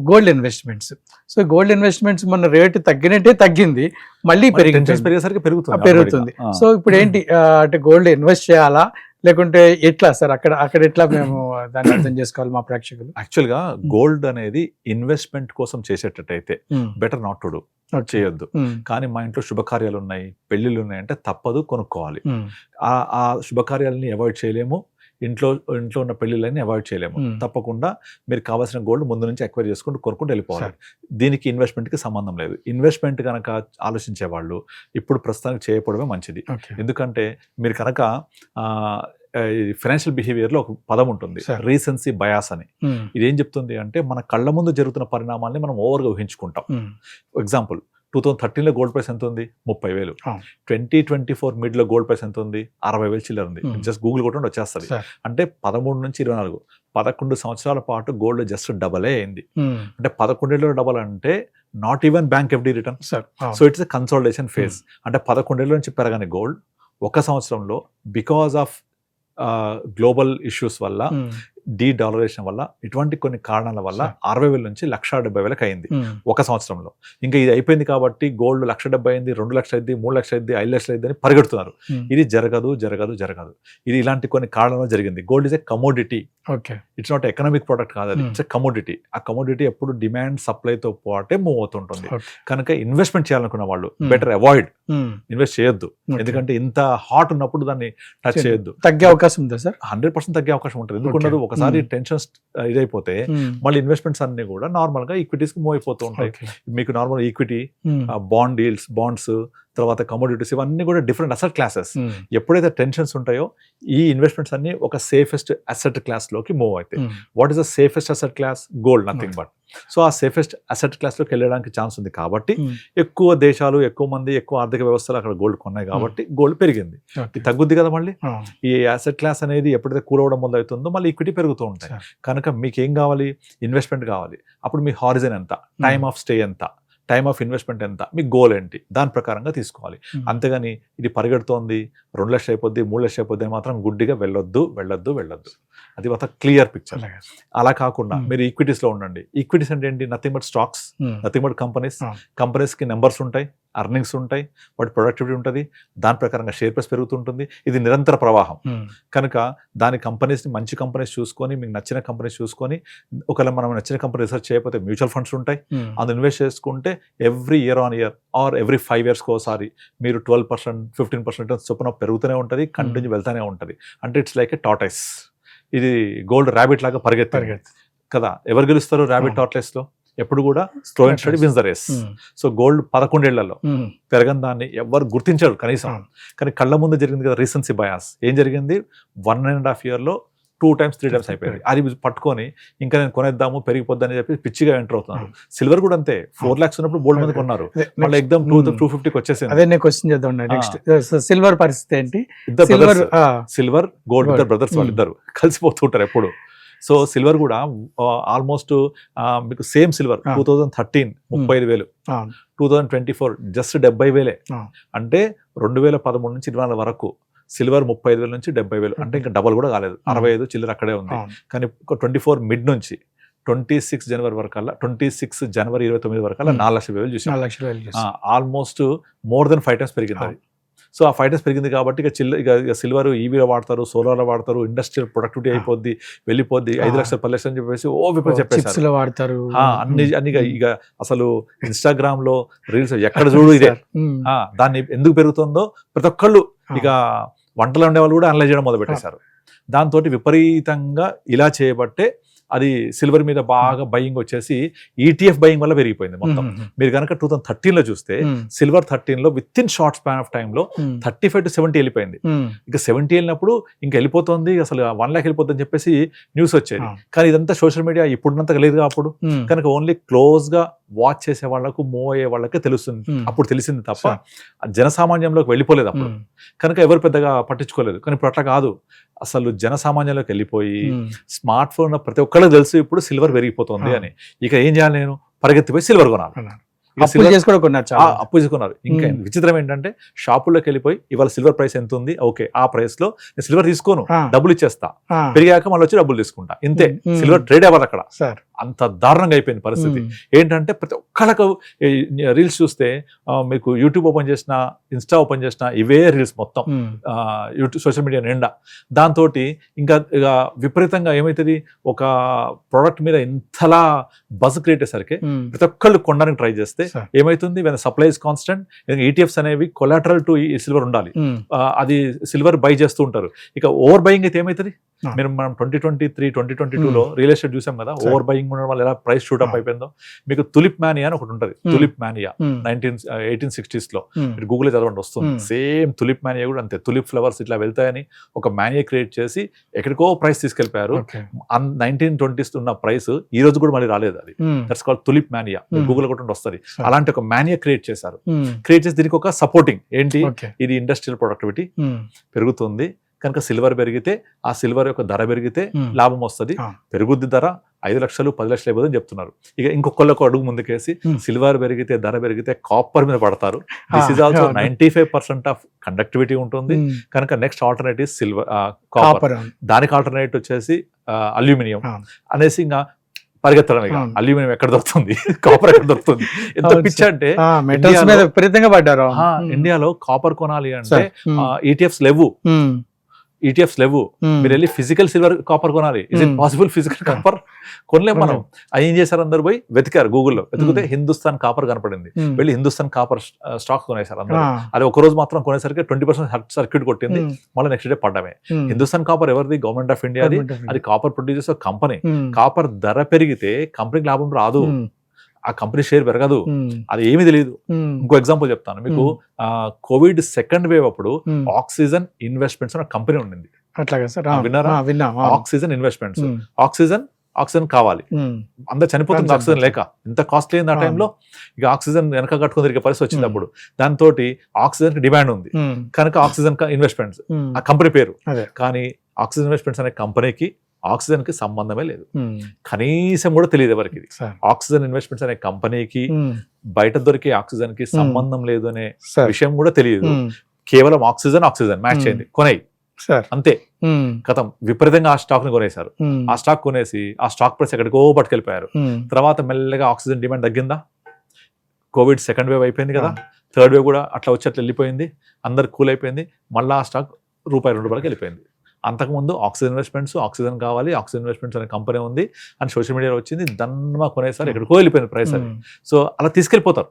gold investments. So gold investments మొన్న రేటు తగ్గినట్టే తగ్గింది, మళ్ళీ పెరుగుతుంది. సో ఇప్పుడు ఏంటి అంటే గోల్డ్ ఇన్వెస్ట్ చేయాలా లేకుంటే ఎట్లా సార్? అక్కడ ఎట్లా మేము దాన్ని అర్థం చేసుకోవాలి మా ప్రేక్షకులు? యాక్చువల్గా గోల్డ్ అనేది ఇన్వెస్ట్మెంట్ కోసం చేసేటట్టయితే బెటర్ నాట్ టు డూ, చేయొద్దు. కానీ మా ఇంట్లో శుభకార్యాలు ఉన్నాయి, పెళ్లిళ్ళు ఉన్నాయి అంటే తప్పదు, కొనుక్కోవాలి. ఆ శుభకార్యాలని అవాయిడ్ చేయలేము, ఇంట్లో ఉన్న పెళ్లిళ్ళని అవాయిడ్ చేయలేము. తప్పకుండా మీరు కావాల్సిన గోల్డ్ ముందు నుంచి ఎక్వైర్ చేసుకుంటూ కొనుక్కుంటూ వెళ్ళిపోవాలి. దీనికి ఇన్వెస్ట్మెంట్కి సంబంధం లేదు. ఇన్వెస్ట్మెంట్ కనుక ఆలోచించే వాళ్ళు ఇప్పుడు ప్రస్తుతానికి చేయకపోవడమే మంచిది. ఎందుకంటే మీరు కనుక ఫైనాన్షియల్ బిహేవియర్లో ఒక పదం ఉంటుంది, Sir. రీసెన్సీ బయాస్ అని. ఇది ఏం చెప్తుంది అంటే మన కళ్ళ ముందు జరుగుతున్న పరిణామాల్ని మనం ఓవర్గా ఊహించుకుంటాం. ఎగ్జాంపుల్ 2013లో గోల్డ్ ప్రైస్ ఎంత ఉంది? 30,000. 2024 మిడ్లో గోల్డ్ ప్రైస్ ఎంత ఉంది? 60,000 చిల్లర ఉంది. జస్ట్ గూగుల్ కొట్టండి వచ్చేస్తుంది. అంటే 13 నుంచి 24 11 సంవత్సరాల పాటు గోల్డ్ జస్ట్ డబలే అయింది. అంటే 11 ఏళ్ళలో డబల్ అంటే not even bank FD return. So it's a consolidation phase. అంటే 11 ఏళ్ళ నుంచి పెరగని గోల్డ్ ఒక సంవత్సరంలో బికాస్ ఆఫ్ గ్లోబల్ ఇష్యూస్ వల్ల, డీడాలరేషన్ వల్ల, ఇటువంటి కొన్ని కారణాల వల్ల 60,000 నుంచి 170,000 అయింది ఒక సంవత్సరంలో. ఇంకా ఇది అయిపోయింది కాబట్టి గోల్డ్ 170,000 అయింది, 2 లక్షలు అయింది, 3 లక్షలు అయింది, 5 లక్షలు అయింది అని పరిగెడుతున్నారు. ఇది జరగదు జరగదు జరగదు. ఇది ఇలాంటి కొన్ని కారణాలు జరిగింది. Gold is a commodity. It's not economic product కాదు, అది ఇట్స్ ఎ కమోడిటీ. ఆ కమోడిటీ ఎప్పుడు డిమాండ్ సప్లైతో పాటే మూవ్ అవుతుంటుంది. కనుక ఇన్వెస్ట్మెంట్ చేయాలనుకున్న వాళ్ళు బెటర్ అవాయిడ్, ఇన్వెస్ట్ చేయొద్దు. ఎందుకంటే ఇంత హాట్ ఉన్నప్పుడు దాన్ని టచ్ చేయొద్దు. తగ్గే అవకాశం ఉందా సార్? 100% తగ్గే అవకాశం ఉంటుంది. ఎందుకుండదు? ఒకసారి టెన్షన్స్ ఇదైపోతే మళ్ళీ ఇన్వెస్ట్మెంట్స్ అన్ని కూడా నార్మల్ గా ఈక్విటీస్ కి మూవ్ అయిపోతూ ఉంటాయి. మీకు normal equity, bond deals, bonds, తర్వాత కమోడిటీస్, ఇవన్నీ కూడా డిఫరెంట్ అసెట్ క్లాసెస్. ఎప్పుడైతే టెన్షన్స్ ఉంటాయో ఈ ఇన్వెస్ట్మెంట్స్ అన్ని ఒక సేఫెస్ట్ అసెట్ క్లాస్ లోకి మూవ్ అవుతాయి. What is the safest asset class? Gold, nothing but. So ఆ సేఫెస్ట్ అసెట్ క్లాస్ లోకి వెళ్ళడానికి ఛాన్స్ ఉంది కాబట్టి ఎక్కువ దేశాలు, ఎక్కువ మంది, ఎక్కువ ఆర్థిక వ్యవస్థలు అక్కడ గోల్డ్ కొన్నాయి కాబట్టి గోల్డ్ పెరిగింది. ఇది తగ్గుద్ది కదా మళ్ళీ. ఈ అసెట్ క్లాస్ అనేది ఎప్పుడైతే కూలవడం మొదలవుతుందో మళ్ళీ ఈక్విటీ పెరుగుతూ ఉంటాయి. కనుక మీకు ఏం కావాలి? ఇన్వెస్ట్మెంట్ కావాలి. అప్పుడు మీ హారిజన్ ఎంత, టైమ్ ఆఫ్ స్టే ఎంత, టైమ్ ఆఫ్ ఇన్వెస్ట్మెంట్ ఎంత, మీ గోల్ ఏంటి, దాని ప్రకారంగా తీసుకోవాలి. అంతేగాని ఇది పరిగెడుతోంది 2 లక్షలు అయిపోద్ది, 3 లక్షలు అయిపోద్ది అని మాత్రం గుడ్డిగా వెళ్ళొద్దు వెళ్ళొద్దు వెళ్ళొద్దు. అది ఒక క్లియర్ పిక్చర్. అలా కాకుండా మీరు ఈక్విటీస్లో ఉండండి. ఈక్విటీస్ అంటే ఏంటి? Nothing but stocks, nothing but companies. కంపెనీస్కి నెంబర్స్ ఉంటాయి, అర్నింగ్స్ ఉంటాయి, వాటి ప్రొడక్టివిటీ ఉంటుంది, దాని ప్రకారంగా షేర్ ప్రైస్ పెరుగుతుంటుంది. ఇది నిరంతర ప్రవాహం. కనుక దాని కంపెనీస్ని, మంచి కంపెనీస్ చూసుకొని, మీకు నచ్చిన కంపెనీస్ చూసుకొని, ఒకవేళ మనం నచ్చిన కంపెనీ రీసెర్చ్ చేయకపోతే మ్యూచువల్ ఫండ్స్ ఉంటాయి, అందులో ఇన్వెస్ట్ చేసుకుంటే every year on year or every 5 years ఒకసారి మీరు 12%, 15% చొప్పున పెరుగుతూనే ఉంటుంది, కంటిన్యూ వెళ్తూనే ఉంటుంది. అంటే ఇట్స్ లైక్ ఎ టార్టైస్. ఇది గోల్డ్ ర్యాబిట్ లాగా పరిగెత్తారు కదా. ఎవరు గెలుస్తారు ర్యాబిట్ టార్టైస్ లో? ఎప్పుడు కూడా slow and steady wins the race. So gold 11 ఏళ్లలో పెరగని దాన్ని ఎవరు గుర్తించారు కనీసం. కానీ కళ్ళ ముందు జరిగింది కదా రీసెన్సీ బయాస్. ఏం జరిగింది? 1.5 yearలో 2 times 3 times అయిపోయింది. అది పట్టుకొని ఇంకా నేను కొనేద్దాము, పెరిగిపోద్ది అని చెప్పి పిచ్చిగా ఎంటర్ అవుతున్నారు. సిల్వర్ కూడా అంతే. 4 lakhs ఉన్నప్పుడు బోల్డ్ మంది కొన్నారు, మళ్ళీ ఎగ్జామ్ 250కి వచ్చేసింది. అదే నేను క్వశ్చన్ చేద్దాం. నెక్స్ట్ సిల్వర్ పరిస్థితి ఏంటి? సిల్వర్ గోల్డ్ ఇద్దరు బ్రదర్స్, వాళ్ళు ఇద్దరు కలిసిపోతుంటారు ఎప్పుడు. సో సిల్వర్ కూడా ఆల్మోస్ట్ మీకు సేమ్ సిల్వర్ 2013 35,000, 2024 జస్ట్ 70,000. అంటే 2013 నుంచి 24 వరకు సిల్వర్ 35,000 నుంచి 70,000. అంటే ఇంకా డబల్ కూడా కాలేదు, 65 చిల్లర అక్కడే ఉంది. కానీ 24 మిడ్ నుంచి 26 జనవరి వరకల్లా, 26 జనవరి 29 వరకల్లా 4,00,000 చూసాం. ఆల్మోస్ట్ మోర్ దెన్ 5 times పెరిగింది అది. సో ఆ 5 times పెరిగింది కాబట్టి ఇక సిల్వర్ ఈవీలో వాడతారు, సోలార్లో వాడతారు, ఇండస్ట్రియల్ ప్రొడక్టివిటీ అయిపోద్ది, వెళ్ళిపోద్ది. 5 లక్షలు 10 లక్షలు అని చెప్పేసి విపరీతం చెప్పేసి వాడతారు. అన్ని ఇక అసలు ఇన్స్టాగ్రామ్ లో రీల్స్ ఎక్కడ చూడు ఇదే. దాన్ని ఎందుకు పెరుగుతుందో ప్రతి ఒక్కళ్ళు ఇక వంటలు ఉండే వాళ్ళు కూడా అనలైజ్ చేయడం మొదలు పెట్టేశారు. దాంతో విపరీతంగా ఇలా చేయబట్టే అది సిల్వర్ మీద బాగా బయింగ్ వచ్చేసి ఈటీఎఫ్ బయింగ్ వల్ల పెరిగిపోయింది మొత్తం. మీరు కనుక 2013లో చూస్తే సిల్వర్ 13లో with in short span of time లో 35 to 70 వెళ్ళిపోయింది. ఇక 70 వెళ్ళినప్పుడు ఇంకా వెళ్ళిపోతుంది, అసలు 1 lakh వెళ్ళిపోతుంది అని చెప్పేసి న్యూస్ వచ్చేది. కానీ ఇదంతా సోషల్ మీడియా ఇప్పుడున్నంతగా లేదుగా అప్పుడు. కనుక ఓన్లీ క్లోజ్ గా వాచ్ చేసే వాళ్ళకు, మూవ్ అయ్యే వాళ్ళకే తెలుస్తుంది. అప్పుడు తెలిసింది తప్ప జనసామాన్యంలోకి వెళ్ళిపోలేదు అప్పుడు. కనుక ఎవరు పెద్దగా పట్టించుకోలేదు. కానీ ఇప్పుడు అట్లా కాదు, అసలు జనసామాన్యంలోకి వెళ్ళిపోయి స్మార్ట్ ఫోన్ ప్రతి ఒక్కళ్ళకి తెలుసు ఇప్పుడు సిల్వర్ పెరిగిపోతుంది అని. ఇక ఏం చేయాలి? నేను పరిగెత్తిపోయి సిల్వర్ కొనాలి. అప్పు చేసుకున్నారు. ఇంకా విచిత్రం ఏంటంటే షాపుల్లోకి వెళ్ళిపోయి ఇవాళ సిల్వర్ ప్రైస్ ఎంత ఉంది, ఓకే ఆ ప్రైస్ లో నేను సిల్వర్ తీసుకోను, డబ్బులు ఇచ్చేస్తా, పెరిగాక మళ్ళీ వచ్చి డబ్బులు తీసుకుంటా, ఇంతే. సిల్వర్ ట్రేడ్ అవ్వాలి అక్కడ. అంత దారుణంగా అయిపోయింది పరిస్థితి. ఏంటంటే ప్రతి ఒక్కళ్ళకు రీల్స్ చూస్తే, మీకు యూట్యూబ్ ఓపెన్ చేసిన, ఇన్స్టా ఓపెన్ చేసిన ఇవే రీల్స్ మొత్తం, యూట్యూబ్ సోషల్ మీడియా నిండా. దాంతో ఇంకా విపరీతంగా ఏమవుతుంది, ఒక ప్రోడక్ట్ మీద ఇంతలా బజ్ క్రియేట్ అయ్యేసరికి ప్రతి ఒక్కళ్ళు కొనడానికి ట్రై చేస్తే ఏమైతుంది, when supply is constant. ETFs అనేవి కొలాటరల్ టు సిల్వర్ ఉండాలి, అది సిల్వర్ బై చేస్తూ ఉంటారు. ఇక ఓవర్ బయింగ్ అయితే ఏమవుతుంది, మనం 2023, 2022లో రియల్ ఎస్టేట్ చూసాం కదా, ఓవర్ బయింగ్ ఉండడం వల్ల ఎలా ప్రైస్ షూటప్ అయిపోయిందో. మీకు తులిప్ మానియా అని ఒకటి ఉంటుంది, తులిప్ మానియా 1860s లో, మీరు గూగుల్ చదవండి వస్తుంది. సేమ్ తులిప్ మానియా కూడా అంతే, తులిప్ ఫ్లవర్స్ ఇట్లా వెళ్తాయని ఒక మానియా క్రియేట్ చేసి ఎక్కడికో ప్రైస్ తీసుకెళ్లిపోయారు. 1920s ఉన్న ప్రైస్ ఈ రోజు కూడా మళ్ళీ రాలేదు. అది that's called tulip mania, Google కూడా వస్తుంది. అలాంటి ఒక మానియా క్రియేట్ చేశారు. క్రియేట్ చేసి దీనికి ఒక సపోర్టింగ్ ఏంటి, ఇది ఇండస్ట్రియల్ ప్రొడక్టివిటీ పెరుగుతుంది కనుక సిల్వర్ పెరిగితే ఆ సిల్వర్ యొక్క ధర పెరిగితే లాభం వస్తుంది, పెరుగుద్ది ధర 5 లక్షలు 10 లక్షలు అయిపోతుందని చెప్తున్నారు. ఇక ఇంకొకళ్ళకు అడుగు ముందుకేసి సిల్వర్ పెరిగితే ధర పెరిగితే కాపర్ మీద పడతారు. This is also 95% of conductivity ఉంటుంది కనుక నెక్స్ట్ ఆల్టర్నేటివ్ సిల్వర్ కాపర్, దానికి ఆల్టర్నేటివ్ వచ్చేసి అల్యూమినియం అనేసి ఇంకా పరిగెత్తడం. ఇక అల్యూమినియం ఎక్కడ దొరుకుతుంది, కాపర్ ఎక్కడ దొరుకుతుంది, ఎంత పిచ్చి అంటే విపరీతంగా పడ్డారు. ఇండియాలో కాపర్ కొనాలి అంటే ఈటీఎఫ్స్ లేవు, మీరు వెళ్ళి ఫిజికల్ సిల్వర్ కాపర్ కొనాలి. Is it possible physical copper కొనలేం మనం. అది ఏం చేశారు, అందరు పోయి వెతికారు గూగుల్లో, వెతికితే హిందుస్థాన్ కాపర్ కనపడింది, వెళ్ళి హిందుస్థాన్ కాపర్ స్టాక్ కొనేశారు అందరూ. అది ఒక రోజు మాత్రం కొనేసరికి 20% సర్క్యూట్ కొట్టింది, మళ్ళీ నెక్స్ట్ డే పడ్డమే. హిందుస్థాన్ కాపర్ ఎవరిది, గవర్నమెంట్ ఆఫ్ ఇండియాది. అది కాపర్ ప్రొడ్యూసర్స్ కంపెనీ. కాపర్ ధర పెరిగితే కంపెనీకి లాభం రాదు, ఆ కంపెనీ షేర్ పెరగదు, అది ఏమీ తెలియదు. ఇంకో ఎగ్జాంపుల్ చెప్తాను మీకు. కోవిడ్ సెకండ్ వేవ్ అప్పుడు ఆక్సిజన్ ఇన్వెస్ట్మెంట్స్ అనే కంపెనీ ఉండింది. విన్నారా? Oxygen investments. ఆక్సిజన్ కావాలి, అందరు చనిపోతుంది ఆక్సిజన్ లేక. ఎంత కాస్ట్లీ అయింది ఆ టైంలో. ఇక ఆక్సిజన్ వెనక కట్టుకుని తిరిగే పరిస్థితి వచ్చింది అప్పుడు. దాంతో ఆక్సిజన్ కి డిమాండ్ ఉంది కనుక ఆక్సిజన్ ఇన్వెస్ట్మెంట్స్ ఆ కంపెనీ పేరు. కానీ ఆక్సిజన్ ఇన్వెస్ట్మెంట్స్ అనే కంపెనీకి ఆక్సిజన్ కి సంబంధమే లేదు, కనీసం కూడా తెలియదు ఎవరికి. ఆక్సిజన్ ఇన్వెస్ట్మెంట్స్ అనే కంపెనీకి బయట దొరికే ఆక్సిజన్ కి సంబంధం లేదు అనే విషయం కూడా తెలియదు. కేవలం ఆక్సిజన్ మ్యాచ్ అయింది, కొనేయి అంతే, కథం. విపరీతంగా ఆ స్టాక్ ని కొనేశారు. ఆ స్టాక్ కొనేసి ఆ స్టాక్ ప్రైస్ ఎక్కడికో పట్టుకెళ్ళిపోయారు. తర్వాత మెల్లగా ఆక్సిజన్ డిమాండ్ తగ్గిందా, కోవిడ్ సెకండ్ వేవ్ అయిపోయింది కదా, థర్డ్ వేవ్ కూడా అట్లా వచ్చి అట్లా వెళ్ళిపోయింది, అందరు కూల్ అయిపోయింది. మళ్ళీ ఆ స్టాక్ ₹2 వెళ్ళిపోయింది. అంతకుముందు ఆక్సిజన్ ఇన్వెస్ట్మెంట్స్, ఆక్సిజన్ కావాలి, ఆక్సిజన్ ఇన్వెస్ట్మెంట్స్ అనే కంపెనీ ఉంది అని సోషల్ మీడియాలో వచ్చింది. దన్మా కొనేసారి ఎక్కడికో వెళ్ళిపోయింది ప్రైస్ అది. సో అలా తీసుకెళ్ళిపోతారు.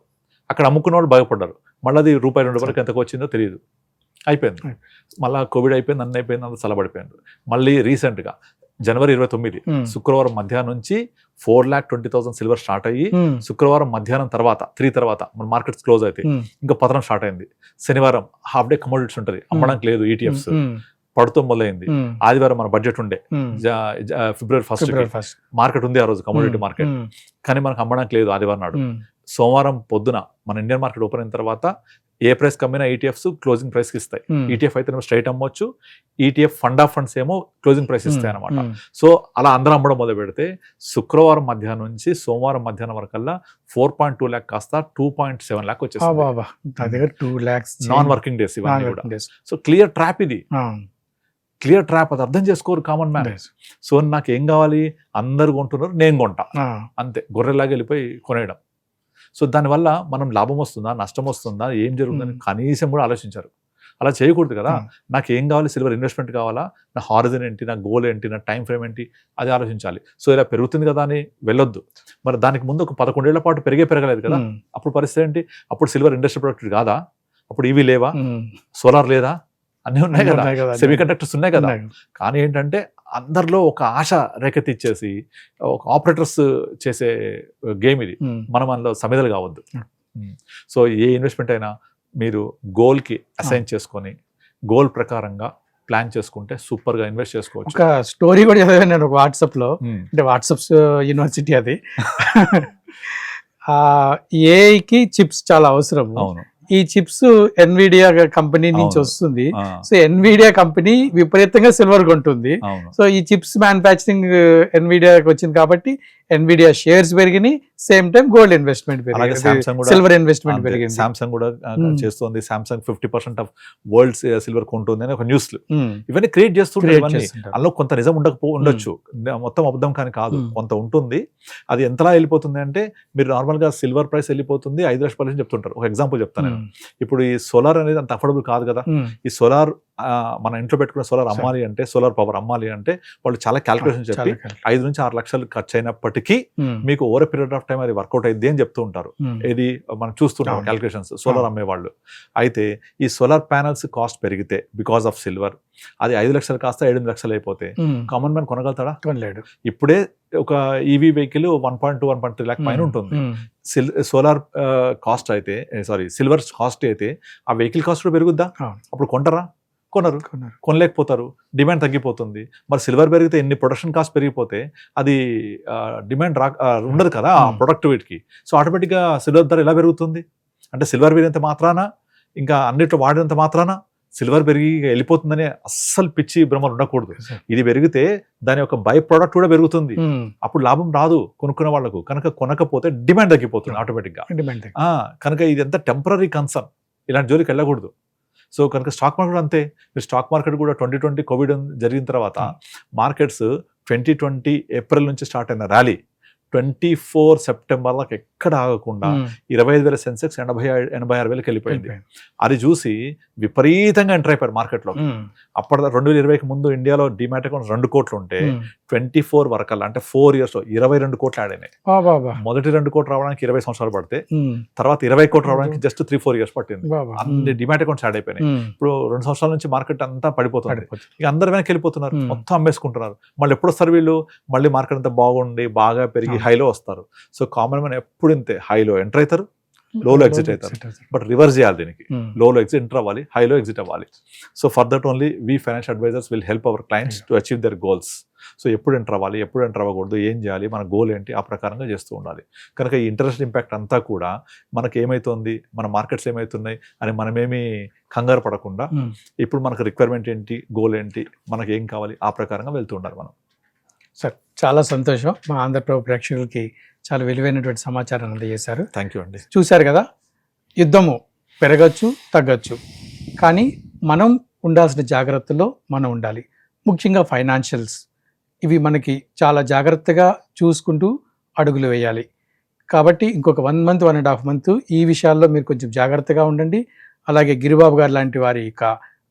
అక్కడ అమ్ముకున్న వాళ్ళు బాగుపడ్డారు. మళ్ళీ అది ₹2 ఎంతకు వచ్చిందో తెలియదు, అయిపోయింది. మళ్ళీ కోవిడ్ అయిపోయింది, అన్నీ అయిపోయింది, అంత చల్లబడిపోయింది. మళ్ళీ రీసెంట్గా జనవరి 29 శుక్రవారం మధ్యాహ్నం నుంచి 4,20,000 సిల్వర్ స్టార్ట్ అయ్యి శుక్రవారం మధ్యాహ్నం తర్వాత 3 తర్వాత మన మార్కెట్స్ క్లోజ్ అయితే ఇంకా పతనం స్టార్ట్ అయింది. శనివారం హాఫ్ డే కమోడిటీస్ ఉంటుంది, అమ్మడానికి లేదు, ఈటీఎఫ్స్ పడుతూ మొదలైంది. ఆదివారం మన బడ్జెట్ ఉండే, ఫిబ్రవరి 1 మార్కెట్ ఉంది ఆ రోజు, కమోడిటీ మార్కెట్, కానీ మనకు అమ్మడానికి లేదు ఆదివారం నాడు. సోమవారం పొద్దున మన ఇండియన్ మార్కెట్ ఓపెన్ అయిన తర్వాత ఏ ప్రైస్ కమ్మినా ఈటీఎఫ్స్ క్లోజింగ్ ప్రైస్ కి ఇస్తాయి. ఈటీఎఫ్ అయితే స్ట్రైట్ అమ్మొచ్చు, ఈటీఎఫ్ ఫండ్ ఆఫ్ ఫండ్స్ ఏమో క్లోజింగ్ ప్రైస్ ఇస్తాయి అనమాట. సో అలా అందరూ అమ్మడం మొదలు పెడితే శుక్రవారం మధ్యాహ్నం నుంచి సోమవారం మధ్యాహ్నం వరకల్లా 4.2 lakh కాస్త 2.7 lakh వచ్చేసింది. నాన్ వర్కింగ్ డేస్ ఇవన్నీ కూడా. సో క్లియర్ ట్రాప్ ఇది, క్లియర్ ట్రాప్. అది అర్థం చేసుకోరు కామన్ మ్యాన్. సో నాకు ఏం కావాలి, అందరు కొంటున్నారు, నేను కొంటా అంతే, గొర్రెలాగా వెళ్ళిపోయి కొనేయడం. సో దానివల్ల మనం లాభం వస్తుందా, నష్టం వస్తుందా, ఏం జరుగుతుందని కనీసం కూడా ఆలోచించారు. అలా చేయకూడదు కదా. నాకు ఏం కావాలి, సిల్వర్ ఇన్వెస్ట్మెంట్ కావాలా, నా హారిజన్ ఏంటి, నా గోల్ ఏంటి, నా టైం ఫ్రేమ్ ఏంటి, అది ఆలోచించాలి. సో ఇలా పెరుగుతుంది కదా అని వెళ్ళొద్దు. మరి దానికి ముందు ఒక 11 ఏళ్ల పాటు పెరగలేదు కదా, అప్పుడు పరిస్థితి ఏంటి? అప్పుడు సిల్వర్ ఇండస్ట్రీ ప్రొడక్ట్ కాదా, అప్పుడు ఈవీ లేవా, సోలార్ లేదా, అన్నీ ఉన్నాయి కదా, సెమీ కండక్టర్స్ ఉన్నాయి కదా. కానీ ఏంటంటే అందరిలో ఒక ఆశ రేకెత్తిచ్చేసి ఒక ఆపరేటర్స్ చేసే గేమ్ ఇది. మనం అందులో సమిధలు కావద్దు. సో ఏ ఇన్వెస్ట్మెంట్ అయినా మీరు గోల్కి అసైన్ చేసుకొని గోల్ ప్రకారంగా ప్లాన్ చేసుకుంటే సూపర్ గా ఇన్వెస్ట్ చేసుకోవచ్చు. ఒక స్టోరీ కూడా చదివాను నేను వాట్సాప్ లో, అంటే వాట్సాప్ యూనివర్సిటీ అది. ఏఐకి చిప్స్ చాలా అవసరం. అవును, ఈ చిప్స్ ఎన్విడియా కంపెనీ నుంచి వస్తుంది. సో ఎన్విడియా కంపెనీ విపరీతంగా సిల్వర్ కొంటుంది. సో ఈ చిప్స్ మ్యానుఫ్యాక్చరింగ్ ఎన్విడియాకి వచ్చింది కాబట్టి ఎన్విడియా షేర్స్ పెరిగినాయి, సేమ్ టైం గోల్డ్ ఇన్వెస్ట్మెంట్ పెరిగింది, సిల్వర్ ఇన్వెస్ట్మెంట్ పెరిగింది. సామ్సంగ్ కూడా చేస్తుంది. సామ్సంగ్ 50% ఆఫ్ వరల్డ్ సిల్వర్ కొంటుంది అని ఒక న్యూస్. ఇవన్నీ క్రియేట్ చేస్తుంటారు. అందులో కొంత నిజం ఉండొచ్చు, మొత్తం అబద్ధం కానీ కాదు, కొంత ఉంటుంది. అది ఎంతలా వెళ్ళిపోతుంది అంటే, మీరు నార్మల్ గా సిల్వర్ ప్రైస్ వెళ్ళిపోతుంది 5 లక్షల చెప్తుంటారు. ఒక ఎగ్జాంపుల్ చెప్తాను నేను. ఇప్పుడు ఈ సోలార్ అనేది అంత అఫోర్డబుల్ కాదు కదా. ఈ సోలార్ మన ఇంట్లో పెట్టుకున్న సోలార్ అమ్మాలి అంటే, సోలార్ పవర్ అమ్మాలి అంటే వాళ్ళు చాలా క్యాల్కులేషన్ చెప్పి 5 నుంచి 6 లక్షలు ఖర్చు అయినప్పటికీ మీకు ఓవర్ పీరియడ్ ఆఫ్ టైం అది వర్కౌట్ అయింది అని చెప్తూ ఉంటారు. ఇది మనం చూస్తున్నాం క్యాల్కులేషన్స్ సోలార్ అమ్మేవాళ్ళు. అయితే ఈ సోలార్ ప్యానల్స్ కాస్ట్ పెరిగితే బికాస్ ఆఫ్ సిల్వర్ అది 5 లక్షలు కాస్త 7 లక్షలు అయిపోతే కామన్ మ్యాన్ కొనగలుగుతాడా? కొనలేడు. ఇప్పుడే ఒక ఈవీ వెహికల్ 1.2-1.3 లాక్ పైన ఉంటుంది. సోలార్ కాస్ట్ అయితే సిల్వర్ కాస్ట్ అయితే ఆ వెహికల్ కాస్ట్ కూడా పెరుగుద్దా? అప్పుడు కొంటారా? కొనరు. కొనలేకపోతారు, డిమాండ్ తగ్గిపోతుంది. మరి సిల్వర్ పెరిగితే ఎన్ని ప్రొడక్షన్ కాస్ట్ పెరిగిపోతే అది డిమాండ్ ఉండదు కదా ఆ ప్రొడక్టివిటీకి. సో ఆటోమేటిక్గా సిల్వర్ ధర ఎలా పెరుగుతుంది అంటే సిల్వర్ పెరిగినంత మాత్రాన ఇంకా అన్నిట్లో వాడినంత మాత్రాన సిల్వర్ పెరిగి వెళ్ళిపోతుందనే అస్సలు పిచ్చి భ్రమలు ఉండకూడదు. ఇది పెరిగితే దాని యొక్క బై ప్రోడక్ట్ కూడా పెరుగుతుంది. అప్పుడు లాభం రాదు కొనుక్కున్న వాళ్ళకు. కనుక కొనకపోతే డిమాండ్ తగ్గిపోతుంది ఆటోమేటిక్గా. కనుక ఇది ఎంత టెంపరీ కన్సర్న్, ఇలాంటి జోలికి వెళ్ళకూడదు. సో కనుక స్టాక్ మార్కెట్ అంతే. మీరు స్టాక్ మార్కెట్ కూడా 2020 కోవిడ్ జరిగిన తర్వాత మార్కెట్స్ 2020 ఏప్రిల్ నుంచి స్టార్ట్ అయిన ర్యాలీ 24 సెప్టెంబర్ దాకా ఎక్కడ ఆగకుండా 25,000 సెన్సెక్స్ 86,000 వెళ్ళిపోయింది. అది చూసి విపరీతంగా ఎంటర్ అయిపోయారు మార్కెట్లో. అప్పటి 2020కి ముందు ఇండియాలో డిమాట్ అకౌంట్స్ 2 కోట్లు ఉంటే 24 వరకల్లా అంటే 4 years లో 22 కోట్లు యాడ్ అయినాయి. మొదటి 2 కోట్లు రావడానికి 20 సంవత్సరాలు పడితే తర్వాత 20 కోట్లు రావడానికి జస్ట్ 3-4 years పట్టింది. అన్ని డిమాట్ అకౌంట్స్ యాడ్ అయిపోయినాయి. ఇప్పుడు 2 సంవత్సరాల నుంచి మార్కెట్ అంతా పడిపోతుంది. ఇక అందరు వెనక్కి వెళ్ళిపోతున్నారు, మొత్తం అమ్మేసుకుంటున్నారు. మళ్ళీ ఎప్పుడు వస్తారు వీళ్ళు? మళ్ళీ మార్కెట్ అంతా బాగుండి బాగా పెరిగి హైలో వస్తారు. సో కామన్ మ్యాన్ ఎప్పుడు ఇంతే, హైలో ఎంటర్ అవుతారు, లోలో ఎగ్జిట్ అవుతారు. బట్ రివర్స్ చేయాలి దీనికి. లోలో ఎగ్జిట్ ఎంటర్ అవ్వాలి, హైలో ఎగ్జిట్ అవ్వాలి. So for that only we financial advisors will help our clients to achieve their goals. So ఎప్పుడు ఎంటర్ అవ్వాలి, ఎప్పుడు ఎంటర్ అవ్వకూడదు, ఏం చేయాలి, మన గోల్ ఏంటి, ఆ ప్రకారంగా చేస్తూ ఉండాలి. కనుక ఈ ఇంటరెస్ట్ ఇంపాక్ట్ అంతా కూడా మనకి ఏమవుతుంది, మన మార్కెట్స్ ఏమవుతున్నాయి అని మనమేమి కంగారు పడకుండా ఇప్పుడు మనకు రిక్వైర్మెంట్ ఏంటి, గోల్ ఏంటి, మనకి ఏం కావాలి, ఆ ప్రకారంగా వెళ్తూ ఉండాలి మనం. సార్ చాలా సంతోషం. మా ఆంధ్రప్రభ ప్రేక్షకులకి చాలా విలువైనటువంటి సమాచారాన్ని అందజేశారు. థ్యాంక్ యూ అండి. చూశారు కదా, యుద్ధము పెరగచ్చు తగ్గచ్చు, కానీ మనం ఉండాల్సిన జాగ్రత్తలో మనం ఉండాలి. ముఖ్యంగా ఫైనాన్షియల్స్ ఇవి మనకి చాలా జాగ్రత్తగా చూసుకుంటూ అడుగులు వేయాలి. కాబట్టి ఇంకొక 1 month 1.5 months ఈ విషయాల్లో మీరు కొంచెం జాగ్రత్తగా ఉండండి. అలాగే గిరిబాబు గారు లాంటి వారి యొక్క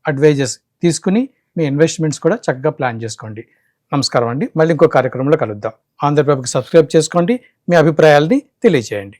అడ్వైజెస్ తీసుకుని మీ ఇన్వెస్ట్మెంట్స్ కూడా చక్కగా ప్లాన్ చేసుకోండి. నమస్కారం అండి. మళ్ళీ ఇంకో కార్యక్రమంలో కలుద్దాం. ఆంధ్రప్రభకి సబ్స్క్రైబ్ చేసుకోండి. మీ అభిప్రాయాలని తెలియజేయండి.